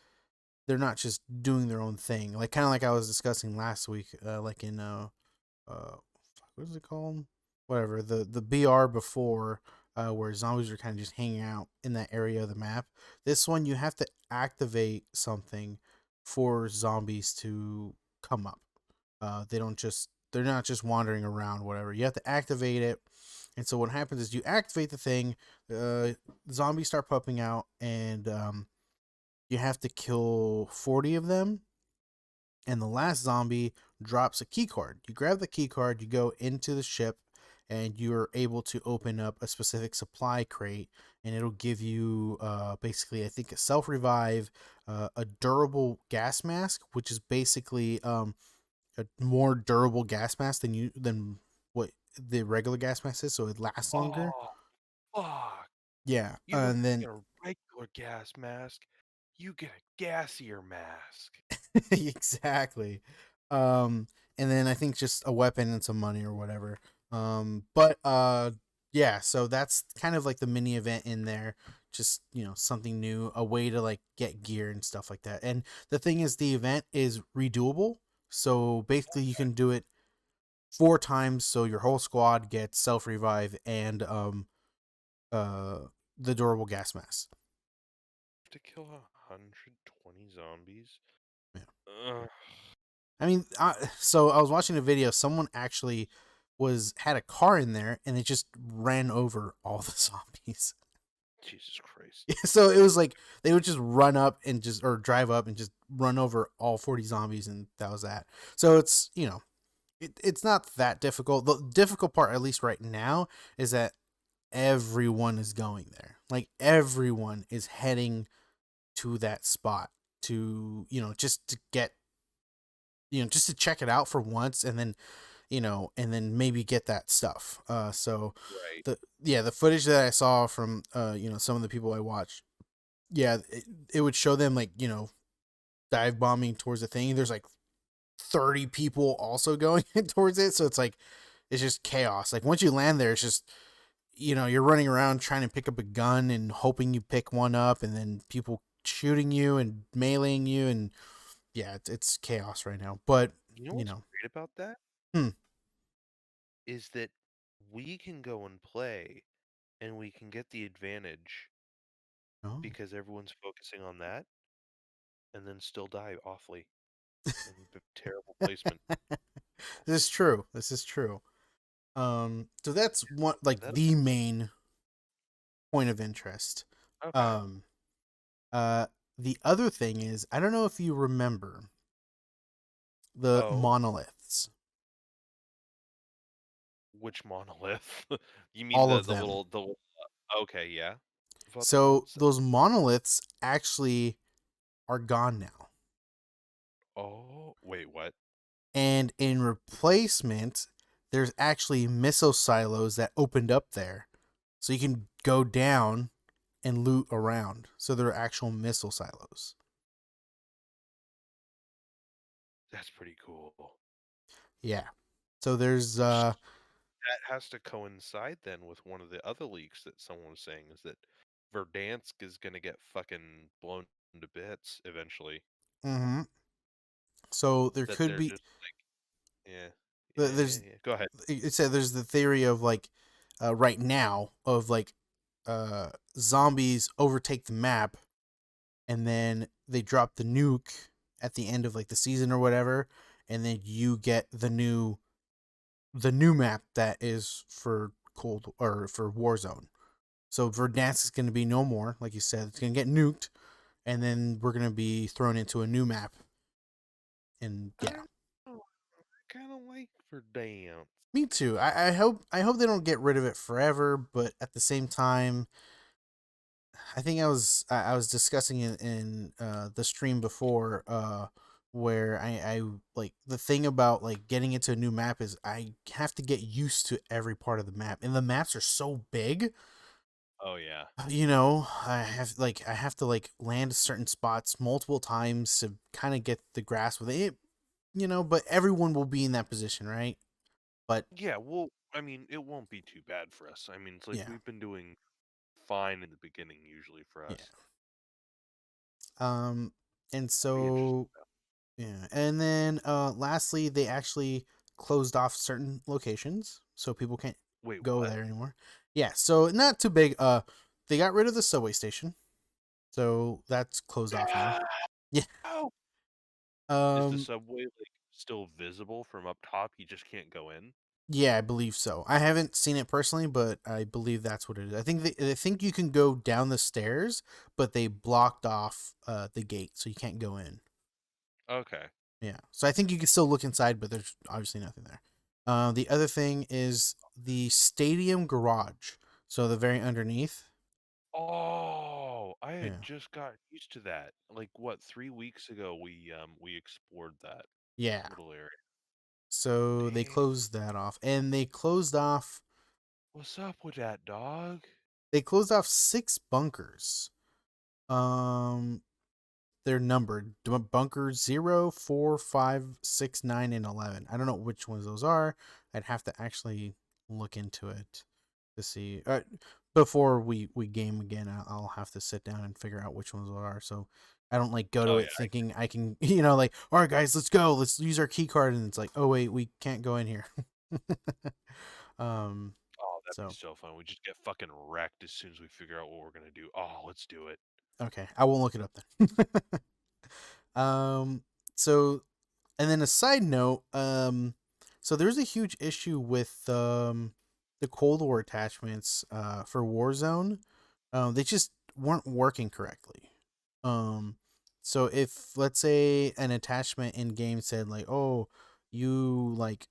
Speaker 2: they're not just doing their own thing. Like kind of like I was discussing last week, like in what is it called? Whatever the BR before, where zombies are kind of just hanging out in that area of the map. This one you have to activate something for zombies to come up. They're not just wandering around. Whatever, you have to activate it. And so what happens is you activate the thing, uh, zombies start popping out, and you have to kill 40 of them, and the last zombie drops a key card. You grab the key card, you go into the ship, and you're able to open up a specific supply crate, and it'll give you basically, I think, a self revive, a durable gas mask, which is basically a more durable gas mask than what the regular gas mask is, so it lasts longer.
Speaker 1: Oh, fuck.
Speaker 2: Yeah,
Speaker 1: You don't
Speaker 2: and then
Speaker 1: get a regular gas mask. You get a gassier mask.
Speaker 2: exactly. Um, and then I think just a weapon and some money or whatever. But yeah, so that's kind of like the mini event in there. Just, something new, a way to like get gear and stuff like that. And the thing is, the event is redoable. So basically, you can do it 4 times. So your whole squad gets self revive and uh the durable gas mask.
Speaker 1: To kill 120 zombies?
Speaker 2: Yeah.
Speaker 1: Ugh.
Speaker 2: I mean, so I was watching a video. Someone actually had a car in there, and it just ran over all the zombies.
Speaker 1: Jesus Christ.
Speaker 2: So it was like they would just run up and just or drive up and just run over all 40 zombies, and that was that. So it's it's not that difficult. The difficult part, at least right now, is that everyone is going there. Like everyone is heading to that spot to just to get just to check it out for once, and then and then maybe get that stuff. So
Speaker 1: Right.
Speaker 2: the footage that I saw from some of the people I watched, yeah, it would show them like dive bombing towards the thing. There's like 30 people also going towards it, so it's like it's just chaos. Like once you land there, it's just you're running around trying to pick up a gun and hoping you pick one up, and then people shooting you and meleeing you, and yeah, it's chaos right now. But
Speaker 1: You know
Speaker 2: you
Speaker 1: what's
Speaker 2: know,
Speaker 1: great about that?
Speaker 2: hmm.
Speaker 1: Is that we can go and play and we can get the advantage
Speaker 2: Oh.
Speaker 1: because everyone's focusing on that and then still die awfully in terrible placement.
Speaker 2: This is true. This is true. So that's one like
Speaker 1: That
Speaker 2: the main point of interest.
Speaker 1: okay.
Speaker 2: Um, uh, the other thing is I don't know if you remember the
Speaker 1: Oh,
Speaker 2: monoliths,
Speaker 1: which monolith? You mean
Speaker 2: all
Speaker 1: the
Speaker 2: of
Speaker 1: the
Speaker 2: them.
Speaker 1: little the little- okay, yeah. I thought that
Speaker 2: So
Speaker 1: was
Speaker 2: those monoliths actually are gone now,
Speaker 1: oh, wait, what?
Speaker 2: and in replacement, there's actually missile silos that opened up there, so you can go down and loot around. So there are actual missile silos.
Speaker 1: That's pretty cool.
Speaker 2: Yeah. So there's
Speaker 1: That has to coincide then with one of the other leaks that someone was saying is that Verdansk is gonna get fucking blown to bits eventually.
Speaker 2: mhm. So there
Speaker 1: That
Speaker 2: could
Speaker 1: they're
Speaker 2: be
Speaker 1: just yeah,
Speaker 2: there's
Speaker 1: yeah. Go ahead.
Speaker 2: it said there's the theory of like right now of like zombies overtake the map, and then they drop the nuke at the end of like the season or whatever, and then you get the new map that is for cold or for Warzone. So Verdansk is going to be no more, like you said. It's going to get nuked, and then we're going to be thrown into a new map. And
Speaker 1: I
Speaker 2: yeah,
Speaker 1: don't know. I kind of like Verdansk.
Speaker 2: me too. I hope they don't get rid of it forever, but at the same time, I think I was discussing it in the stream before, where I like the thing about like getting into a new map is I have to get used to every part of the map, and the maps are so big.
Speaker 1: Oh yeah.
Speaker 2: I have to like land certain spots multiple times to kind of get the grasp of it. But everyone will be in that position, right? But
Speaker 1: Yeah, well, I mean, it won't be too bad for us. I mean, it's like
Speaker 2: yeah,
Speaker 1: we've been doing fine in the beginning usually for
Speaker 2: yeah.
Speaker 1: us.
Speaker 2: Um, and
Speaker 1: It'll be interesting
Speaker 2: so
Speaker 1: though.
Speaker 2: yeah, and then lastly, they actually closed off certain locations, so people can't
Speaker 1: Wait,
Speaker 2: go
Speaker 1: what?
Speaker 2: there anymore. Yeah, so not too big. They got rid of the subway station, so that's closed off now. Yeah.
Speaker 1: No! Is the
Speaker 2: Um.
Speaker 1: subway like still visible from up top? You just can't go in?
Speaker 2: Yeah, I believe so. I haven't seen it personally, but I believe that's what it is. I think you can go down the stairs, but they blocked off the gate, so you can't go in.
Speaker 1: Okay.
Speaker 2: Yeah. So I think you can still look inside, but there's obviously nothing there. The other thing is the stadium garage. So the very underneath.
Speaker 1: Oh, I had
Speaker 2: Yeah.
Speaker 1: just got used to that. Like what, 3 weeks ago we explored that
Speaker 2: Yeah.
Speaker 1: little area.
Speaker 2: So they
Speaker 1: Damn.
Speaker 2: closed that off, and
Speaker 1: What's up with that dog?
Speaker 2: they closed off 6 bunkers. Um, they're numbered bunker 0, 4, 5, 6, 9, and 11. I don't know which ones those are. I'd have to actually look into it to see. Before we game again, I'll have to sit down and figure out which ones those are. So I don't like go to
Speaker 1: Oh
Speaker 2: it
Speaker 1: yeah.
Speaker 2: thinking I can, like, all right, guys, let's go. Let's use our key card, and it's like, oh wait, we can't go in here. um.
Speaker 1: Oh, that'd be
Speaker 2: So
Speaker 1: so fun. We just get fucking wrecked as soon as we figure out what we're gonna do. Oh, let's do it.
Speaker 2: okay, I won't look it up then. So and then a side note, so there's a huge issue with the Cold War attachments for Warzone. They just weren't working correctly. Um, so if let's say an attachment in game said like, oh, you like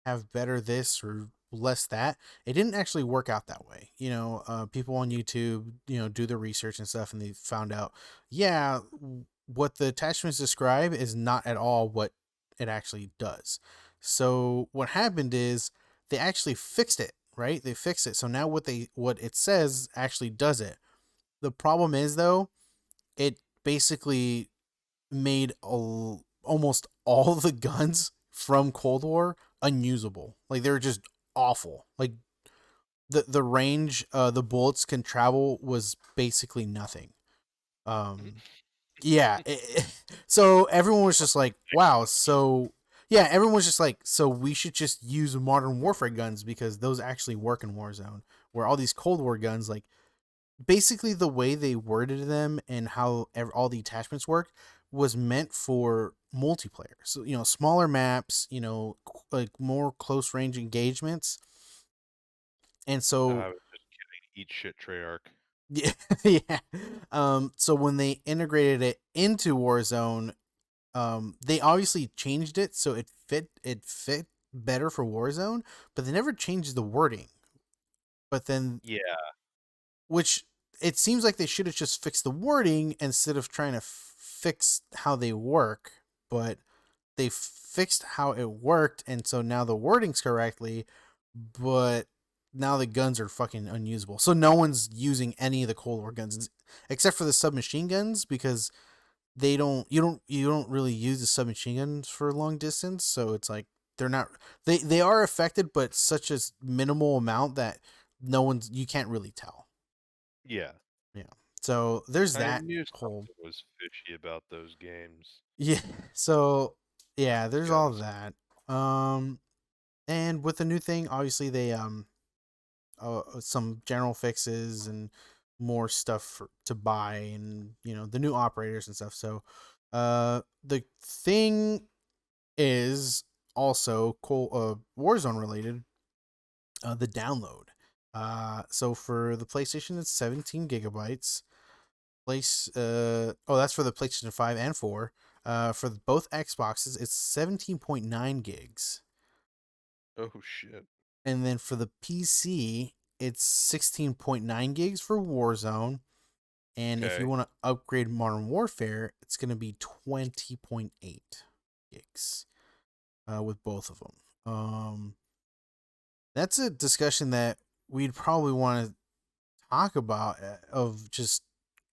Speaker 2: have better this or less that, it didn't actually work out that way. People on YouTube, do the research and stuff, and they found out, yeah, what the attachments describe is not at all what it actually does. So what happened is they actually fixed it, right? They fixed it. So now what it says actually does it. The problem is though, it basically made almost all the guns from Cold War unusable. Like they were just awful. Like the range the bullets can travel was basically nothing. Um yeah, so everyone was just like, "Wow, so yeah, everyone was just like, so we should just use modern warfare guns because those actually work in Warzone." Where all these Cold War guns, like basically the way they worded them and how all the attachments worked was meant for multiplayer. So, smaller maps, like more close range engagements. And
Speaker 1: I
Speaker 2: so,
Speaker 1: was just kidding. Eat shit, Treyarch.
Speaker 2: yeah, yeah. So when they integrated it into Warzone, they obviously changed it so it fit better for Warzone, but they never changed the wording. But then
Speaker 1: Yeah.
Speaker 2: which it seems like they should have just fixed the wording instead of trying to fix how they work, but they fixed how it worked, and so now the wording's correctly, but now the guns are fucking unusable. So no one's using any of the Cold War guns except for the submachine guns because you don't really use the submachine guns for long distance, so it's like they're not they are affected, but such a minimal amount that you can't really tell.
Speaker 1: Yeah.
Speaker 2: Yeah. So there's
Speaker 1: I
Speaker 2: that
Speaker 1: knew
Speaker 2: whole
Speaker 1: something was fishy about those games.
Speaker 2: yeah. So yeah, there's all
Speaker 1: Guns.
Speaker 2: that. Um, and with the new thing, obviously they some general fixes and more stuff to buy, and the new operators and stuff. So the thing is also Warzone related. The download. So for the PlayStation, it's 17 gigabytes. That's for the PlayStation 5 and 4. For both Xboxes, it's 17.9 gigs.
Speaker 1: Oh shit.
Speaker 2: And then for the PC, it's 16.9 gigs for Warzone. And if you
Speaker 1: Okay.
Speaker 2: want to upgrade Modern Warfare, it's going to be 20.8 gigs with both of them. That's a discussion that we'd probably want to talk about of just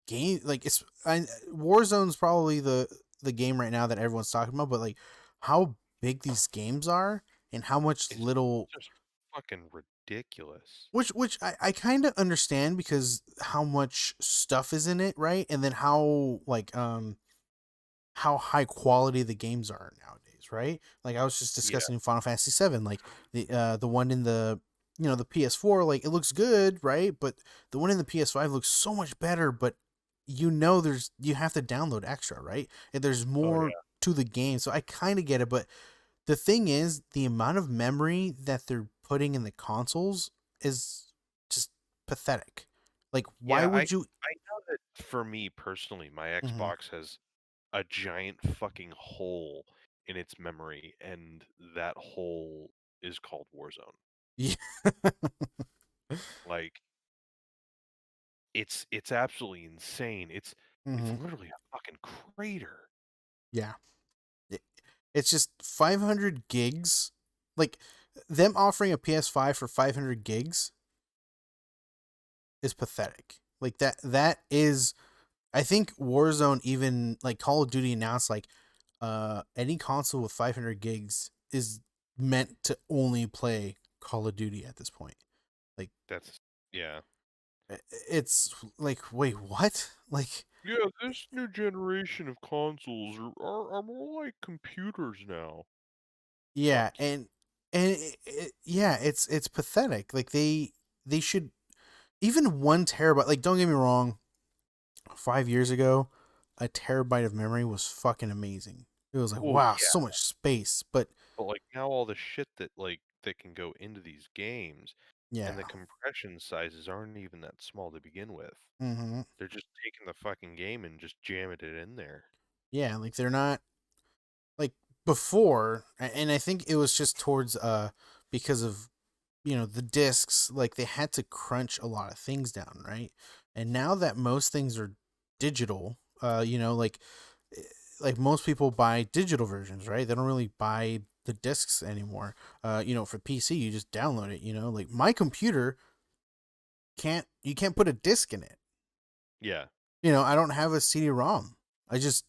Speaker 2: game like Warzone's probably the game right now that everyone's talking about, but like how big these games are and how much
Speaker 1: It's
Speaker 2: little,
Speaker 1: just fucking ridiculous.
Speaker 2: which I kind of understand because how much stuff is in it, right? And then how high quality the games are nowadays, right? Like I was just
Speaker 1: Yeah.
Speaker 2: discussing Final Fantasy 7, like the one in the the PS4, like it looks good, right? But the one in the PS5 looks so much better, but you have to download extra, right? And there's
Speaker 1: Oh
Speaker 2: more
Speaker 1: yeah.
Speaker 2: to the game. So I kind of get it, but the thing is the amount of memory that they're putting in the consoles is just pathetic. Like why
Speaker 1: Yeah,
Speaker 2: would you
Speaker 1: I know that for me personally, my
Speaker 2: Mhm.
Speaker 1: Xbox has a giant fucking hole in its memory, and that hole is called Warzone.
Speaker 2: Yeah.
Speaker 1: Like, it's absolutely insane. It's
Speaker 2: Mhm.
Speaker 1: literally a fucking crater.
Speaker 2: Yeah. It- It's just 500 gigs. Like them offering a PS5 for 500 gigs is pathetic. Like that is I think Warzone, even like Call of Duty announced like any console with 500 gigs is meant to only play Call of Duty at this point. Like
Speaker 1: That's yeah.
Speaker 2: it's like wait, what? Like
Speaker 1: Yeah, this new generation of consoles are more like computers now.
Speaker 2: yeah,
Speaker 1: Fuck you.
Speaker 2: and yeah, it's pathetic. Like they should even 1 terabyte. Like don't get me wrong, 5 years ago, a terabyte of memory was fucking amazing. It was like
Speaker 1: Well,
Speaker 2: wow,
Speaker 1: yeah,
Speaker 2: so much space. But
Speaker 1: but like now all the shit that can go into these games and
Speaker 2: yeah,
Speaker 1: the compression sizes aren't even that small to begin with.
Speaker 2: hmm
Speaker 1: They're just taking the fucking game and just jamming it in there.
Speaker 2: yeah, like they're not like before, and I think it was just towards because of the discs, like they had to crunch a lot of things down, right? And now that most things are digital, eh, like most people buy digital versions, right? They don't really buy the discs anymore. For PC you just download it, like my computer can't put a disc in it.
Speaker 1: Yeah.
Speaker 2: I don't have a CD-ROM. I just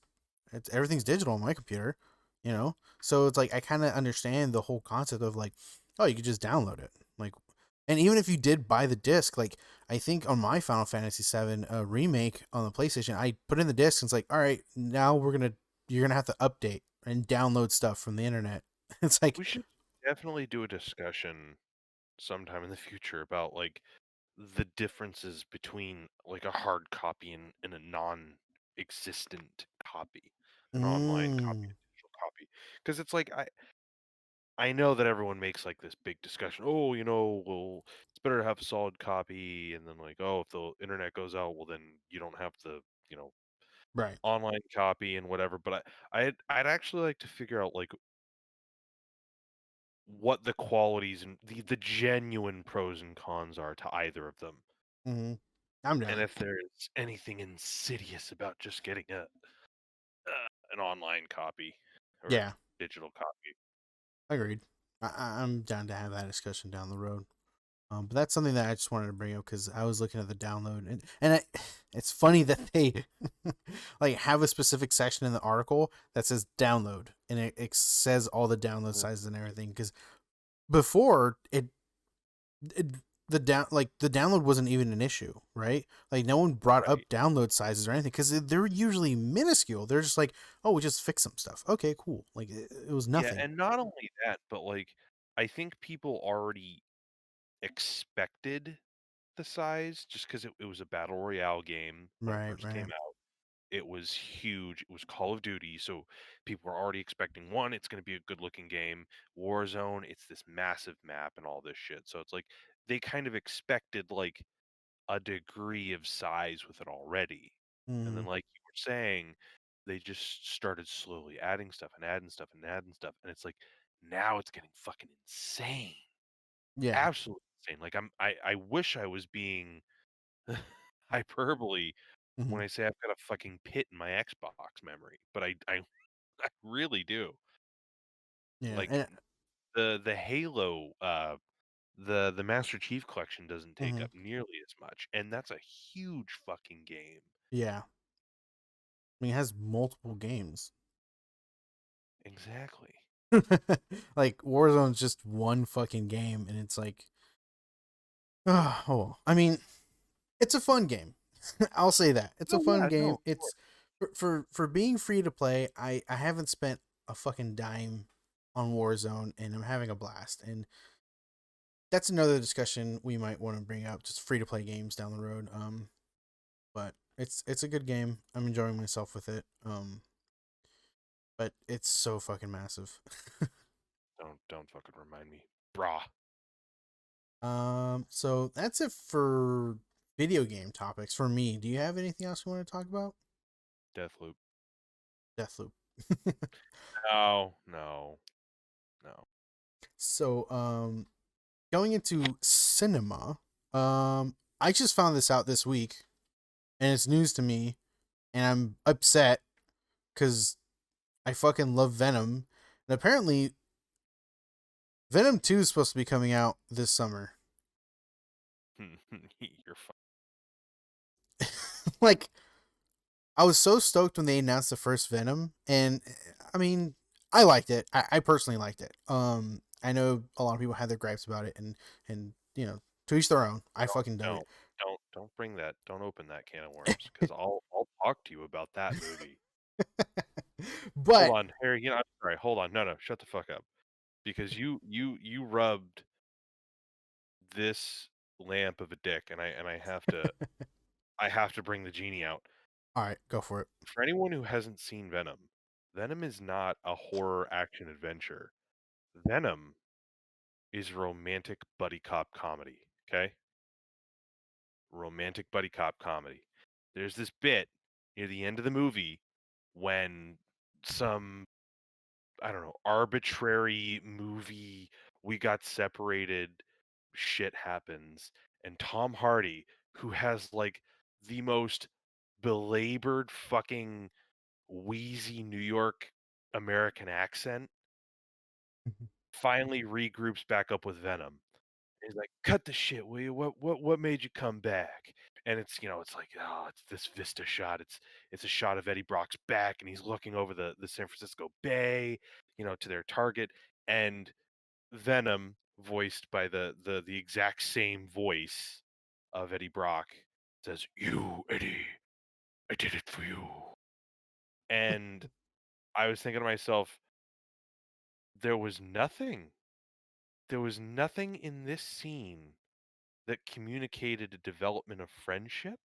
Speaker 2: everything's digital on my computer, you know. So it's like I kind of understand the whole concept of like, oh, you could just download it, like, and even if you did buy the disc, like I think on my Final Fantasy VII remake on the PlayStation, I put in the disc and it's like, all right, now you're gonna have to update and download stuff from the internet. It's like,
Speaker 1: We should definitely do a discussion sometime in the future about like the differences between like a hard copy and a non-existent copy, an online copy,
Speaker 2: mm,
Speaker 1: a digital copy. Because it's like I know that everyone makes like this big discussion. Oh, well, it's better to have a solid copy, and then like, oh, if the internet goes out, well, then you don't have the you know
Speaker 2: right.
Speaker 1: online copy and whatever. But I'd actually like to figure out like what the qualities and the genuine pros and cons are to either of them.
Speaker 2: hmm I'm
Speaker 1: And
Speaker 2: down.
Speaker 1: if there's anything insidious about just getting an online copy or a
Speaker 2: Yeah,
Speaker 1: digital copy.
Speaker 2: agreed. I'm down to have that discussion down the road. But that's something that I just wanted to bring up because I was looking at the download, it's funny that they like have a specific section in the article that says download, and it says all the download
Speaker 1: Mhm.
Speaker 2: sizes and everything. Because before it the download wasn't even an issue, right? Like no one brought up
Speaker 1: Right.
Speaker 2: download sizes or anything because they're usually minuscule. They're just like, oh, we just fix some stuff. Okay, cool. Like it was
Speaker 1: Yeah,
Speaker 2: nothing.
Speaker 1: and not only that, but like I think people already expected the size just because it was a battle royale game when it
Speaker 2: Right,
Speaker 1: first came
Speaker 2: right.
Speaker 1: out. It was huge. It was Call of Duty, so people were already expecting one, it's going to be a good looking game. Warzone, it's this massive map and all this shit. So it's like they kind of expected like a degree of size with it already. And then
Speaker 2: Mm,
Speaker 1: like you were saying, they just started slowly adding stuff and adding stuff and adding stuff. And it's like now it's getting fucking insane.
Speaker 2: yeah.
Speaker 1: Absolutely insane. Like I wish I was being hyperbole
Speaker 2: hmm
Speaker 1: when I say I've got a fucking pit in my Xbox memory, but I really do.
Speaker 2: Yeah,
Speaker 1: Like
Speaker 2: and
Speaker 1: the Halo, the Master Chief Collection doesn't take
Speaker 2: mhm.
Speaker 1: up nearly as much, and that's a huge fucking game.
Speaker 2: Yeah. I mean, it has multiple games.
Speaker 1: Exactly.
Speaker 2: Like Warzone's just one fucking game, and it's like, oh, I mean, it's a fun game. I'll say that it's a
Speaker 1: Oh
Speaker 2: fun
Speaker 1: yeah, no,
Speaker 2: game.
Speaker 1: of course.
Speaker 2: It's for being free to play. I haven't spent a fucking dime on Warzone, and I'm having a blast. And that's another discussion we might want to bring up. Just free to play games down the road. But it's a good game. I'm enjoying myself with it. But it's so fucking massive.
Speaker 1: Don't fucking remind me, brah.
Speaker 2: So that's it for video game topics for me. Do you have anything else you want to talk about?
Speaker 1: Deathloop.
Speaker 2: Deathloop.
Speaker 1: No, no, no.
Speaker 2: So, going into cinema, I just found this out this week, and it's news to me, and I'm upset because I fucking love Venom, and apparently Venom 2 is supposed to be coming out this summer.
Speaker 1: You're fine.
Speaker 2: Like, I was so stoked when they announced the first Venom, and I mean, I liked it. I personally liked it. I know a lot of people had their gripes about it, and to each their own. I
Speaker 1: Don't
Speaker 2: fucking dug
Speaker 1: don't
Speaker 2: it.
Speaker 1: don't bring that. Don't open that can of worms because I'll talk to you about that movie. Hold
Speaker 2: But
Speaker 1: on, Harry. I'm sorry. Hold on. No, no. Shut the fuck up. Because you rubbed this lamp of a dick, and I have to bring the genie out.
Speaker 2: all right, go for it.
Speaker 1: For anyone who hasn't seen Venom, Venom is not a horror action adventure. Venom is romantic buddy cop comedy. Okay, romantic buddy cop comedy. There's this bit near the end of the movie when some, I don't know, arbitrary movie we got separated shit happens, and Tom Hardy, who has like the most belabored fucking wheezy New York American accent, finally regroups back up with Venom. He's like, "Cut the shit, will you? What made you come back?" And it's it's like, oh, it's this vista shot. It's a shot of Eddie Brock's back, and he's looking over the San Francisco Bay, to their target. And Venom, voiced by the exact same voice of Eddie Brock, says, "You, Eddie, I did it for you." And I was thinking to myself, there was nothing. There was nothing in this scene that communicated a development of friendship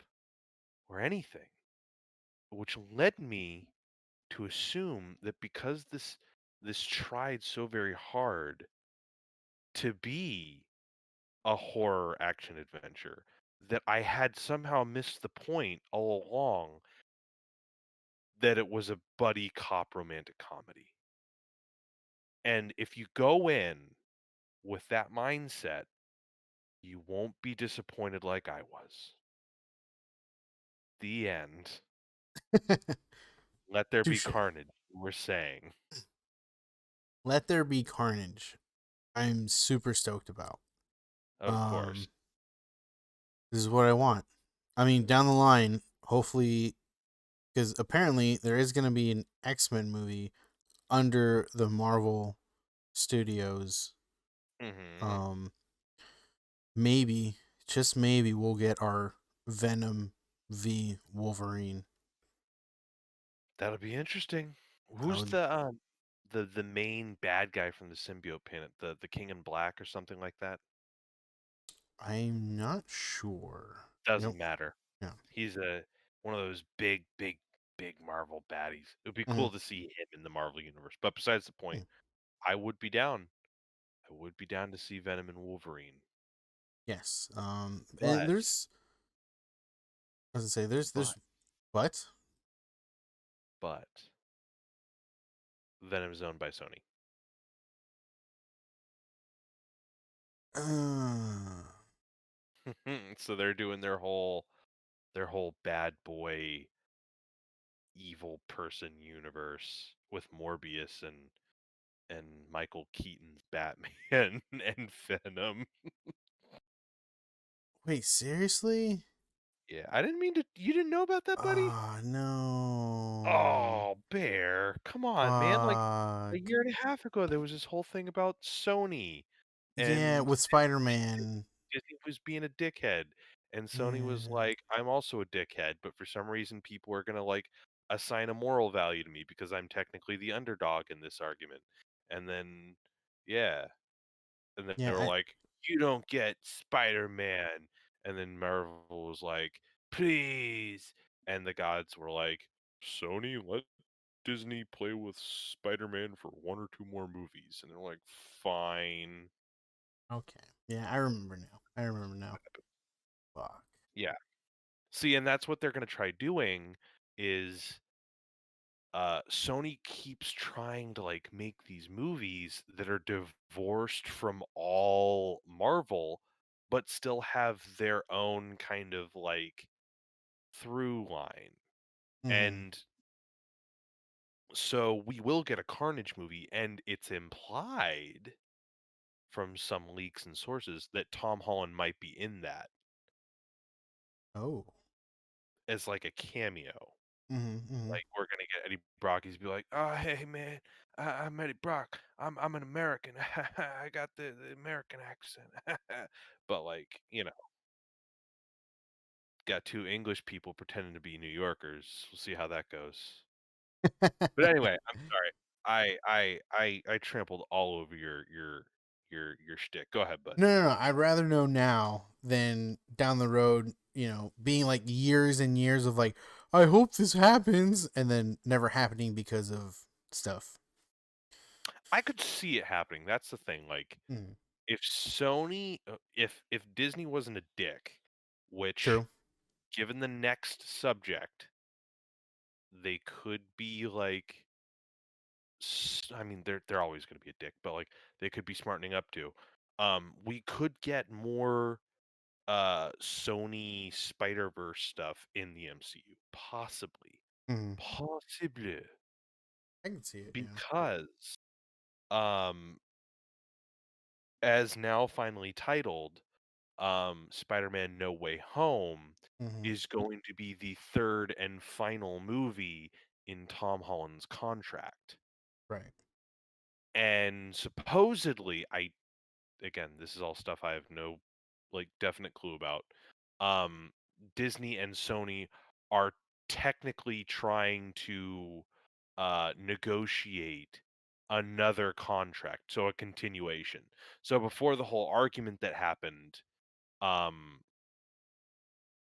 Speaker 1: or anything, which led me to assume that because this tried so very hard to be a horror action adventure, that I had somehow missed the point all along that it was a buddy cop romantic comedy. And if you go in with that mindset, you won't be disappointed like I was. The end. Let there be
Speaker 2: Touche.
Speaker 1: carnage, we're saying.
Speaker 2: Let there be carnage. I'm super stoked about.
Speaker 1: Of course.
Speaker 2: Um, this is what I want. I mean, down the line, hopefully, because apparently there is going to be an X-Men movie under the Marvel Studios.
Speaker 1: Mhm.
Speaker 2: Um, maybe, just maybe, we'll get our Venom v Wolverine.
Speaker 1: That'll be interesting.
Speaker 2: I
Speaker 1: Who's
Speaker 2: would.
Speaker 1: the main bad guy from the symbiote planet? The King in Black or something like that?
Speaker 2: I'm not sure.
Speaker 1: Doesn't
Speaker 2: Nope.
Speaker 1: matter.
Speaker 2: Yeah.
Speaker 1: He's a one of those big Marvel baddies. It would be
Speaker 2: Mhm.
Speaker 1: cool to see him in the Marvel universe. But besides the point,
Speaker 2: Mm.
Speaker 1: I would be down. I would be down to see Venom and Wolverine.
Speaker 2: Yes. And
Speaker 1: But
Speaker 2: there's, as I say, there's
Speaker 1: but
Speaker 2: what?
Speaker 1: but Venom is owned by Sony.
Speaker 2: Uh,
Speaker 1: So they're doing their whole bad boy evil person universe with Morbius and Michael Keaton's Batman and Venom.
Speaker 2: wait, seriously?
Speaker 1: Yeah, I didn't mean to you didn't know about that, buddy?
Speaker 2: Ah, no.
Speaker 1: Oh, Bear, come on, man, like, a
Speaker 2: Fuck.
Speaker 1: year and a half ago, there was this whole thing about Sony,
Speaker 2: Yeah,
Speaker 1: and
Speaker 2: with Spider-Man.
Speaker 1: Disney was being a dickhead, and Sony was
Speaker 2: Yeah.
Speaker 1: like, "I'm also a dickhead, but for some reason, people are gonna, like, assign a moral value to me because I'm technically the underdog in this argument." And then yeah, and then they
Speaker 2: Yeah,
Speaker 1: were like, "You don't get Spider-Man." And then Marvel was like, "Please." And the gods were like, "Sony, let Disney play with Spider-Man for 1 or 2 more movies." And they're like, "Fine."
Speaker 2: okay. Yeah, I remember now. I remember now. Fuck.
Speaker 1: Yeah. See, and that's what they're gonna try doing is, Sony keeps trying to, like, make these movies that are divorced from all Marvel, but still have their own kind of, like, through line,
Speaker 2: Mhm.
Speaker 1: and so we will get a Carnage movie, and it's implied from some leaks and sources that Tom Holland might be in that
Speaker 2: Oh.
Speaker 1: as, like, a cameo.
Speaker 2: Mhm, mhm.
Speaker 1: Like, we're gonna get Eddie Brocky's be like, "Oh, hey, man, I'm Eddie Brock. I'm an American. I got the American accent." But, like, got 2 English people pretending to be New Yorkers. We'll see how that goes. But anyway, I'm sorry. I trampled all over your shtick. Go ahead, bud.
Speaker 2: No, no, no. I'd rather know now than down the road, being like years and years of like, I hope this happens, and then never happening because of stuff.
Speaker 1: I could see it happening. That's the thing, like,
Speaker 2: Mm,
Speaker 1: if Sony if Disney wasn't a dick, which
Speaker 2: true.
Speaker 1: given the next subject, they could be like I mean, they're always gonna be a dick, but, like, they could be smartening up to. We could get more, Sony Spider-Verse stuff in the MCU, possibly.
Speaker 2: Mm,
Speaker 1: Possibly,
Speaker 2: I can see it. Yeah.
Speaker 1: because, um, as now finally titled, Spider-Man: No Way Home
Speaker 2: Hmm.
Speaker 1: is going to be the 3rd and final movie in Tom Holland's contract,
Speaker 2: Right.
Speaker 1: and supposedly, again, this is all stuff I have no, like, definite clue about. Um, Disney and Sony are technically trying to negotiate another contract, so a continuation. So before the whole argument that happened, um,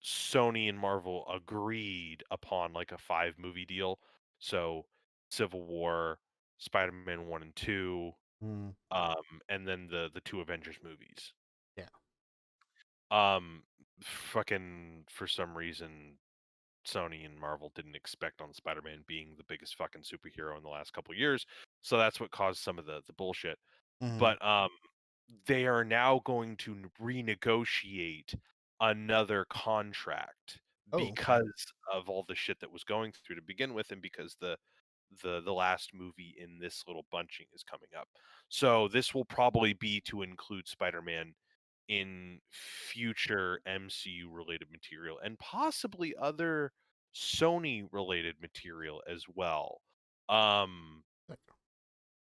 Speaker 1: Sony and Marvel agreed upon like a 5 movie deal. So Civil War, Spider-Man 1 and 2,
Speaker 2: Mm,
Speaker 1: and then the 2 Avengers movies.
Speaker 2: yeah.
Speaker 1: Um, fucking for some reason, Sony and Marvel didn't expect on Spider-Man being the biggest fucking superhero in the last couple years, so that's what caused some of the bullshit.
Speaker 2: Hmm.
Speaker 1: But, they are now going to renegotiate another contract
Speaker 2: Oh.
Speaker 1: because of all the shit that was going through to begin with, and because the last movie in this little bunching is coming up. So this will probably be to include Spider-Man in future MCU related material and possibly other Sony related material as well. Um,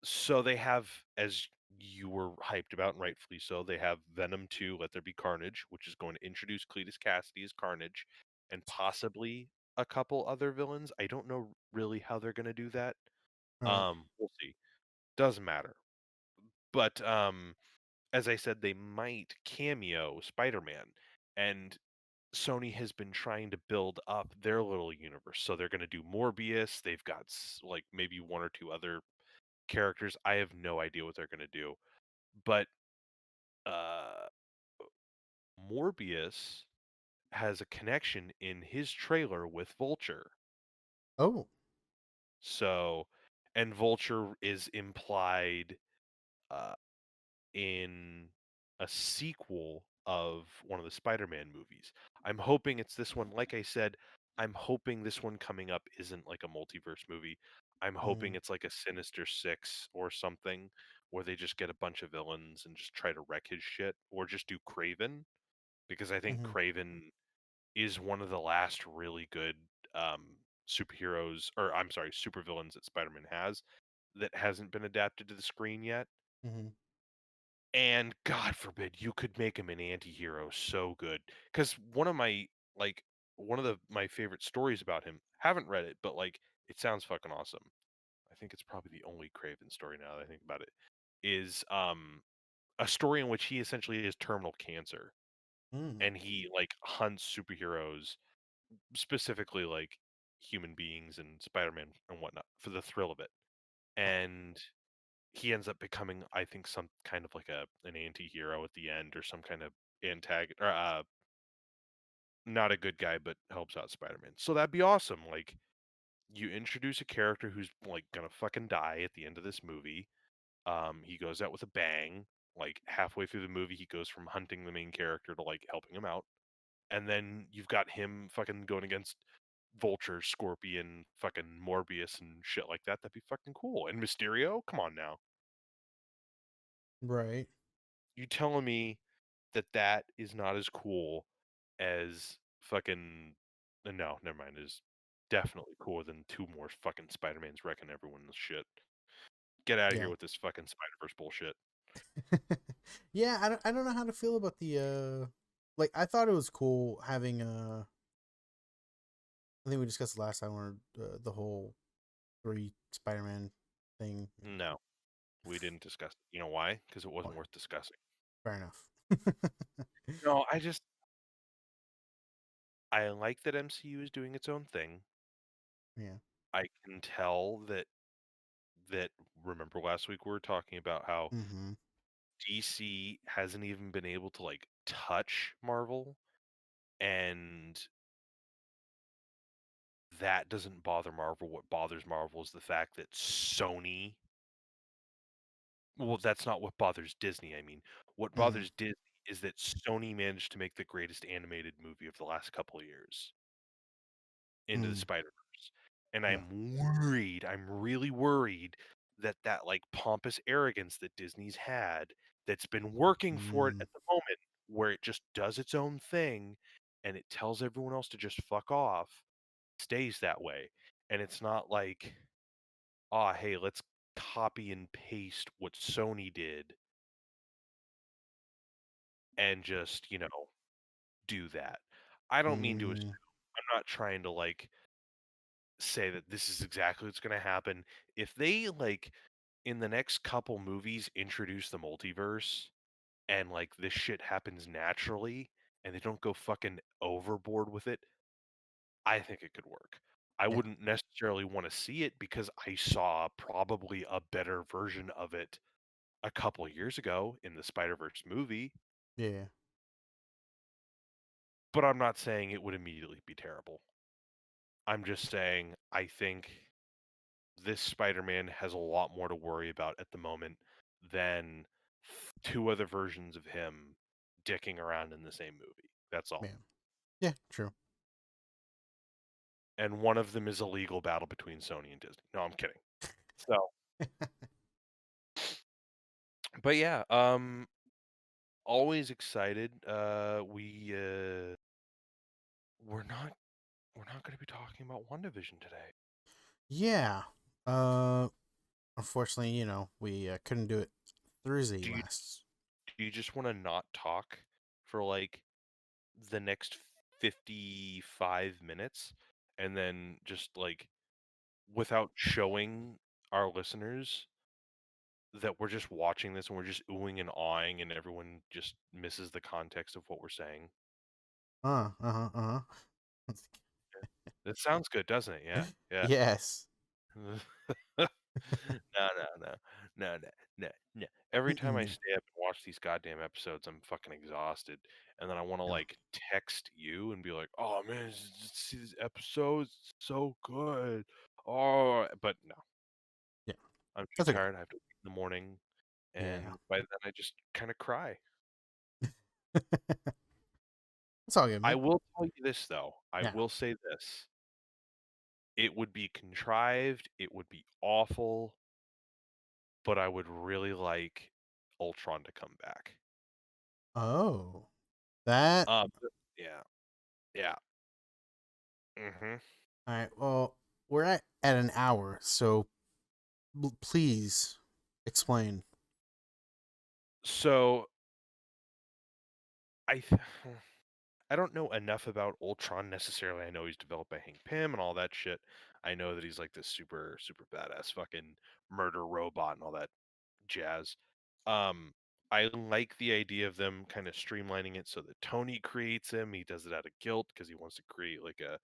Speaker 1: so they have, as you were hyped about, and rightfully so, they have Venom 2, Let There Be Carnage, which is going to introduce Cletus Cassidy as Carnage and possibly a couple other villains. I don't know really how they're going to do that.
Speaker 2: Right.
Speaker 1: We'll see. Doesn't matter. But as I said, they might cameo Spider-Man, and Sony has been trying to build up their little universe. So they're going to do Morbius. They've got like maybe 1 or 2 other characters. I have no idea what they're going to do. But uh Morbius has a connection in his trailer with Vulture.
Speaker 2: Oh.
Speaker 1: So and Vulture is implied uh in a sequel of one of the Spider-Man movies. I'm hoping it's this one. Like I said, I'm hoping this one coming up isn't like a multiverse movie. I'm hoping
Speaker 2: Mm,
Speaker 1: it's like a Sinister Six or something where they just get a bunch of villains and just try to wreck his shit, or just do Craven because I think
Speaker 2: hmm.
Speaker 1: Craven. is one of the last really good superheroes, or I'm sorry, supervillains that Spider-Man has that hasn't been adapted to the screen yet.
Speaker 2: Hmm.
Speaker 1: And God forbid you could make him an anti-hero so good. Because like one of my favorite stories about him, haven't read it, but like it sounds fucking awesome. I think it's probably the only Craven story now that I think about it, is a story in which he essentially has terminal cancer
Speaker 2: Mm.
Speaker 1: and he like hunts superheroes, specifically like human beings and Spider-Man and whatnot for the thrill of it. And he ends up becoming, I think, some kind of like an anti-hero at the end or some kind of antagonist, or not a good guy, but helps out Spider-Man. So that'd be awesome. Like you introduce a character who's like gonna fucking die at the end of this movie. He goes out with a bang. Like halfway through the movie, he goes from hunting the main character to like helping him out. And then you've got him fucking going against Vulture, Scorpion, fucking Morbius and shit like that. That'd be fucking cool. And Mysterio, come on now.
Speaker 2: Right.
Speaker 1: You telling me that that is not as cool as fucking no, never mind. Is definitely cooler than two more fucking Spider-Mans wrecking everyone's shit. Get out of here
Speaker 2: Yeah.
Speaker 1: with this fucking Spider-Verse bullshit.
Speaker 2: Yeah, I don't know how to feel about the like I thought it was cool having I think we discussed last time where the whole three Spider-Man thing.
Speaker 1: No, we didn't discuss it. You know why? Because it
Speaker 2: What?
Speaker 1: wasn't worth discussing.
Speaker 2: Fair enough.
Speaker 1: No, I like that MCU is doing its own thing.
Speaker 2: Yeah.
Speaker 1: I can tell that remember last week we were talking about how
Speaker 2: Mm-hmm.
Speaker 1: DC hasn't even been able to like touch Marvel, and that doesn't bother Marvel. What bothers Marvel is the fact that Sony, well, that's not what bothers Disney. I mean, what
Speaker 2: Mm-hmm.
Speaker 1: bothers Disney is that Sony managed to make the greatest animated movie of the last couple of years, Into the
Speaker 2: Mm.
Speaker 1: Spider-Verse. And
Speaker 2: Yeah.
Speaker 1: I'm really worried that that like pompous arrogance that Disney's had that's been working for it
Speaker 2: Mm.
Speaker 1: at the moment, where it just does its own thing and it tells everyone else to just fuck off, stays that way. And it's not like, ah, hey, let's copy and paste what Sony did and just, do that. I don't mean to assume.
Speaker 2: Mm.
Speaker 1: I'm not trying to like say that this is exactly what's going to happen. If they like in the next couple movies introduce the multiverse and like this shit happens naturally and they don't go fucking overboard with it, I think it could work. I
Speaker 2: Yeah.
Speaker 1: wouldn't necessarily want to see it because I saw probably a better version of it a couple years ago in the Spider-Verse movie,
Speaker 2: Yeah.
Speaker 1: but I'm not saying it would immediately be terrible. I'm just saying I think this Spider-Man has a lot more to worry about at the moment than two other versions of him dicking around in the same movie. That's all.
Speaker 2: Yeah. Yeah. True.
Speaker 1: And one of them is a legal battle between Sony and Disney. No, I'm kidding. So, but yeah, always excited. We're not we're not going to be talking about WandaVision today.
Speaker 2: Yeah. Unfortunately, we couldn't do it Thursday
Speaker 1: Do you
Speaker 2: last.
Speaker 1: do you just want to not talk for like the next 55 minutes and then just like without showing our listeners that we're just watching this and we're just oohing and awing and everyone just misses the context of what we're saying.
Speaker 2: Uh-huh. Uh-huh.
Speaker 1: That sounds good, doesn't it? Yeah. Yeah.
Speaker 2: Yes.
Speaker 1: No, no, no. No, no, no, no. Every time I
Speaker 2: Mm-mm.
Speaker 1: stay up and watch these goddamn episodes, I'm fucking exhausted. And then I want to
Speaker 2: Yeah.
Speaker 1: like text you and be like, "Oh man, see these episodes? It's so good." Oh, but no,
Speaker 2: Yeah.
Speaker 1: I'm too
Speaker 2: That's okay.
Speaker 1: tired. I have to wake in the morning,
Speaker 2: Yeah.
Speaker 1: and by then I just kind of cry.
Speaker 2: It's all good,
Speaker 1: I
Speaker 2: man.
Speaker 1: will tell you this though. I
Speaker 2: Yeah.
Speaker 1: will say this. It would be contrived, it would be awful, but I would really like Ultron to come back.
Speaker 2: Oh. That
Speaker 1: Um, yeah, Yeah. Mhm.
Speaker 2: All right. Well, we're at an hour, so please explain.
Speaker 1: So, I th I don't know enough about Ultron necessarily. I know he's developed by Hank Pym and all that shit. I know that he's like this super, super badass fucking murder robot and all that jazz. Um, I like the idea of them kind of streamlining it so that Tony creates him. He does it out of guilt because he wants to create like a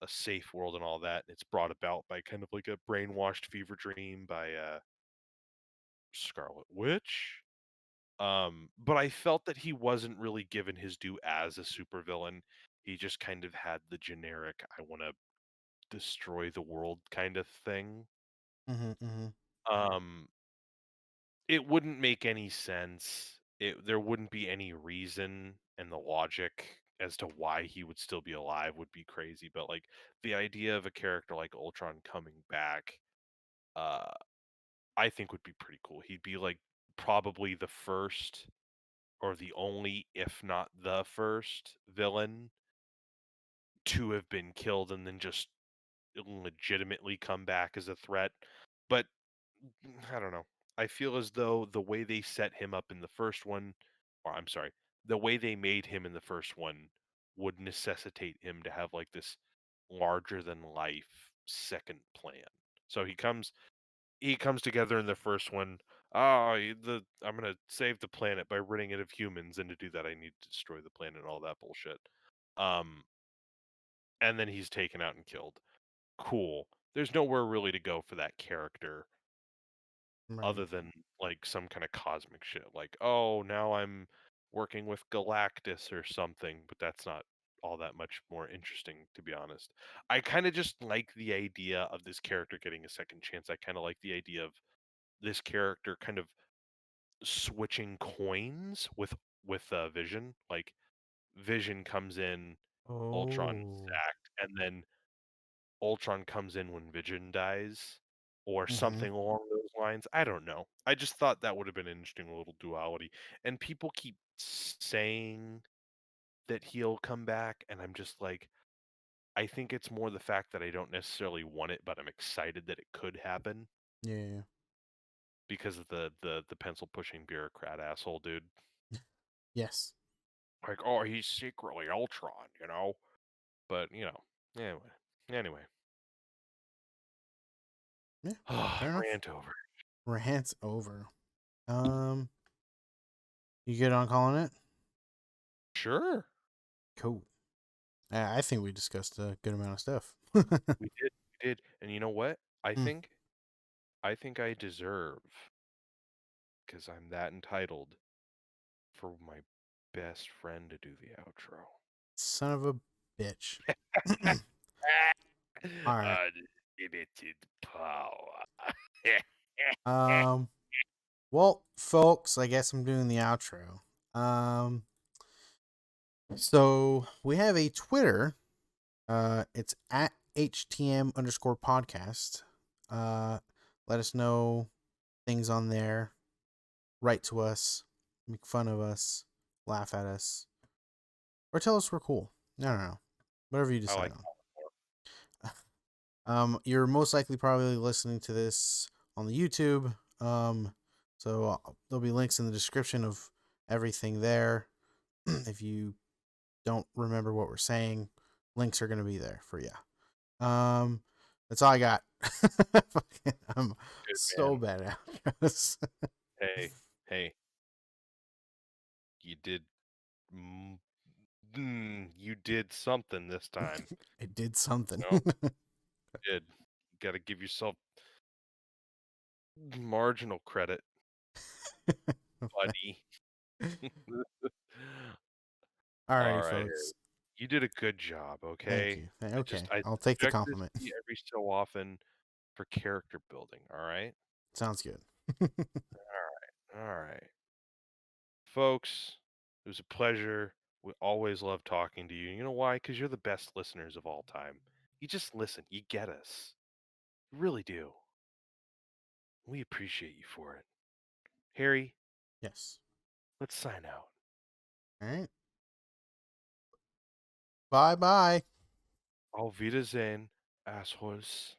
Speaker 1: safe world and all that. And it's brought about by kind of like a brainwashed fever dream by Scarlet Witch. But I felt that he wasn't really given his due as a supervillain. He just kind of had the generic "I want to destroy the world" kind of thing.
Speaker 2: Mm-hmm, mm-hmm.
Speaker 1: Um, it wouldn't make any sense. There wouldn't be any reason, and the logic as to why he would still be alive would be crazy. But like the idea of a character like Ultron coming back, uh, I think would be pretty cool. He'd be like probably the first or the only, if not the first villain to have been killed and then just legitimately come back as a threat. But I don't know. I feel as though the way they set him up in the first one, or I'm sorry, the way they made him in the first one would necessitate him to have like this larger than life second plan. So he comes together in the first one. Oh, I'm gonna save the planet by ridding it of humans, and to do that, I need to destroy the planet and all that bullshit. Um, and then he's taken out and killed. Cool. There's nowhere really to go for that character
Speaker 2: Right.
Speaker 1: other than like some kind of cosmic shit. Like, oh, now I'm working with Galactus or something, but that's not all that much more interesting, to be honest. I kind of just like the idea of this character getting a second chance. I kind of like the idea of this character kind of switching coins with Vision. Like Vision comes in, Ultron is
Speaker 2: Oh.
Speaker 1: sacked, and then Ultron comes in when Vision dies, or
Speaker 2: Mm-hmm.
Speaker 1: something along those lines. I don't know. I just thought that would have been an interesting little duality. And people keep saying that he'll come back, and I'm just like, I think it's more the fact that I don't necessarily want it, but I'm excited that it could happen
Speaker 2: Yeah.
Speaker 1: because of the pencil pushing bureaucrat asshole dude.
Speaker 2: Yes.
Speaker 1: Like, oh, he's secretly Ultron, you know? But, anyway. Anyway.
Speaker 2: Yeah. Fair enough.
Speaker 1: Rant over.
Speaker 2: Rant's over. Um, you good on calling it?
Speaker 1: Sure.
Speaker 2: Cool. I think we discussed a good amount of stuff.
Speaker 1: We did. And you know what? I
Speaker 2: Hmm.
Speaker 1: think I think I deserve, because I'm that entitled, for my best friend to do the outro.
Speaker 2: Son of a bitch. All right.
Speaker 1: Unlimited power.
Speaker 2: Um. Well, folks, I guess I'm doing the outro. Um. So we have a Twitter. It's at htm_podcast. Let us know things on there. Write to us. Make fun of us. Laugh at us. Or tell us we're cool. I don't know. Whatever you
Speaker 1: I
Speaker 2: decide
Speaker 1: like
Speaker 2: on.
Speaker 1: more.
Speaker 2: You're most likely probably listening to this on the YouTube. So there'll be links in the description of everything there. If you don't remember what we're saying, links are going to be there for you. That's all I got. I'm
Speaker 1: Good
Speaker 2: so
Speaker 1: man.
Speaker 2: bad at this.
Speaker 1: Hey, you did. mm, you did something this time.
Speaker 2: I did something.
Speaker 1: No, you did. You got to give yourself marginal credit, buddy. All
Speaker 2: Alrighty,
Speaker 1: right, Harry.
Speaker 2: folks.
Speaker 1: You did a good job,
Speaker 2: Thank
Speaker 1: okay?
Speaker 2: you.
Speaker 1: I
Speaker 2: Okay, I'll take the
Speaker 1: expect this
Speaker 2: compliment.
Speaker 1: to be every so often for character building, all right?
Speaker 2: Sounds good.
Speaker 1: All right. Folks, it was a pleasure. We always love talking to you. You know why? Because you're the best listeners of all time. You just listen. You get us. You really do. We appreciate you for it. Harry,
Speaker 2: Yes.
Speaker 1: let's sign out.
Speaker 2: All right. Bye bye.
Speaker 1: Auf Wiedersehen, assholes.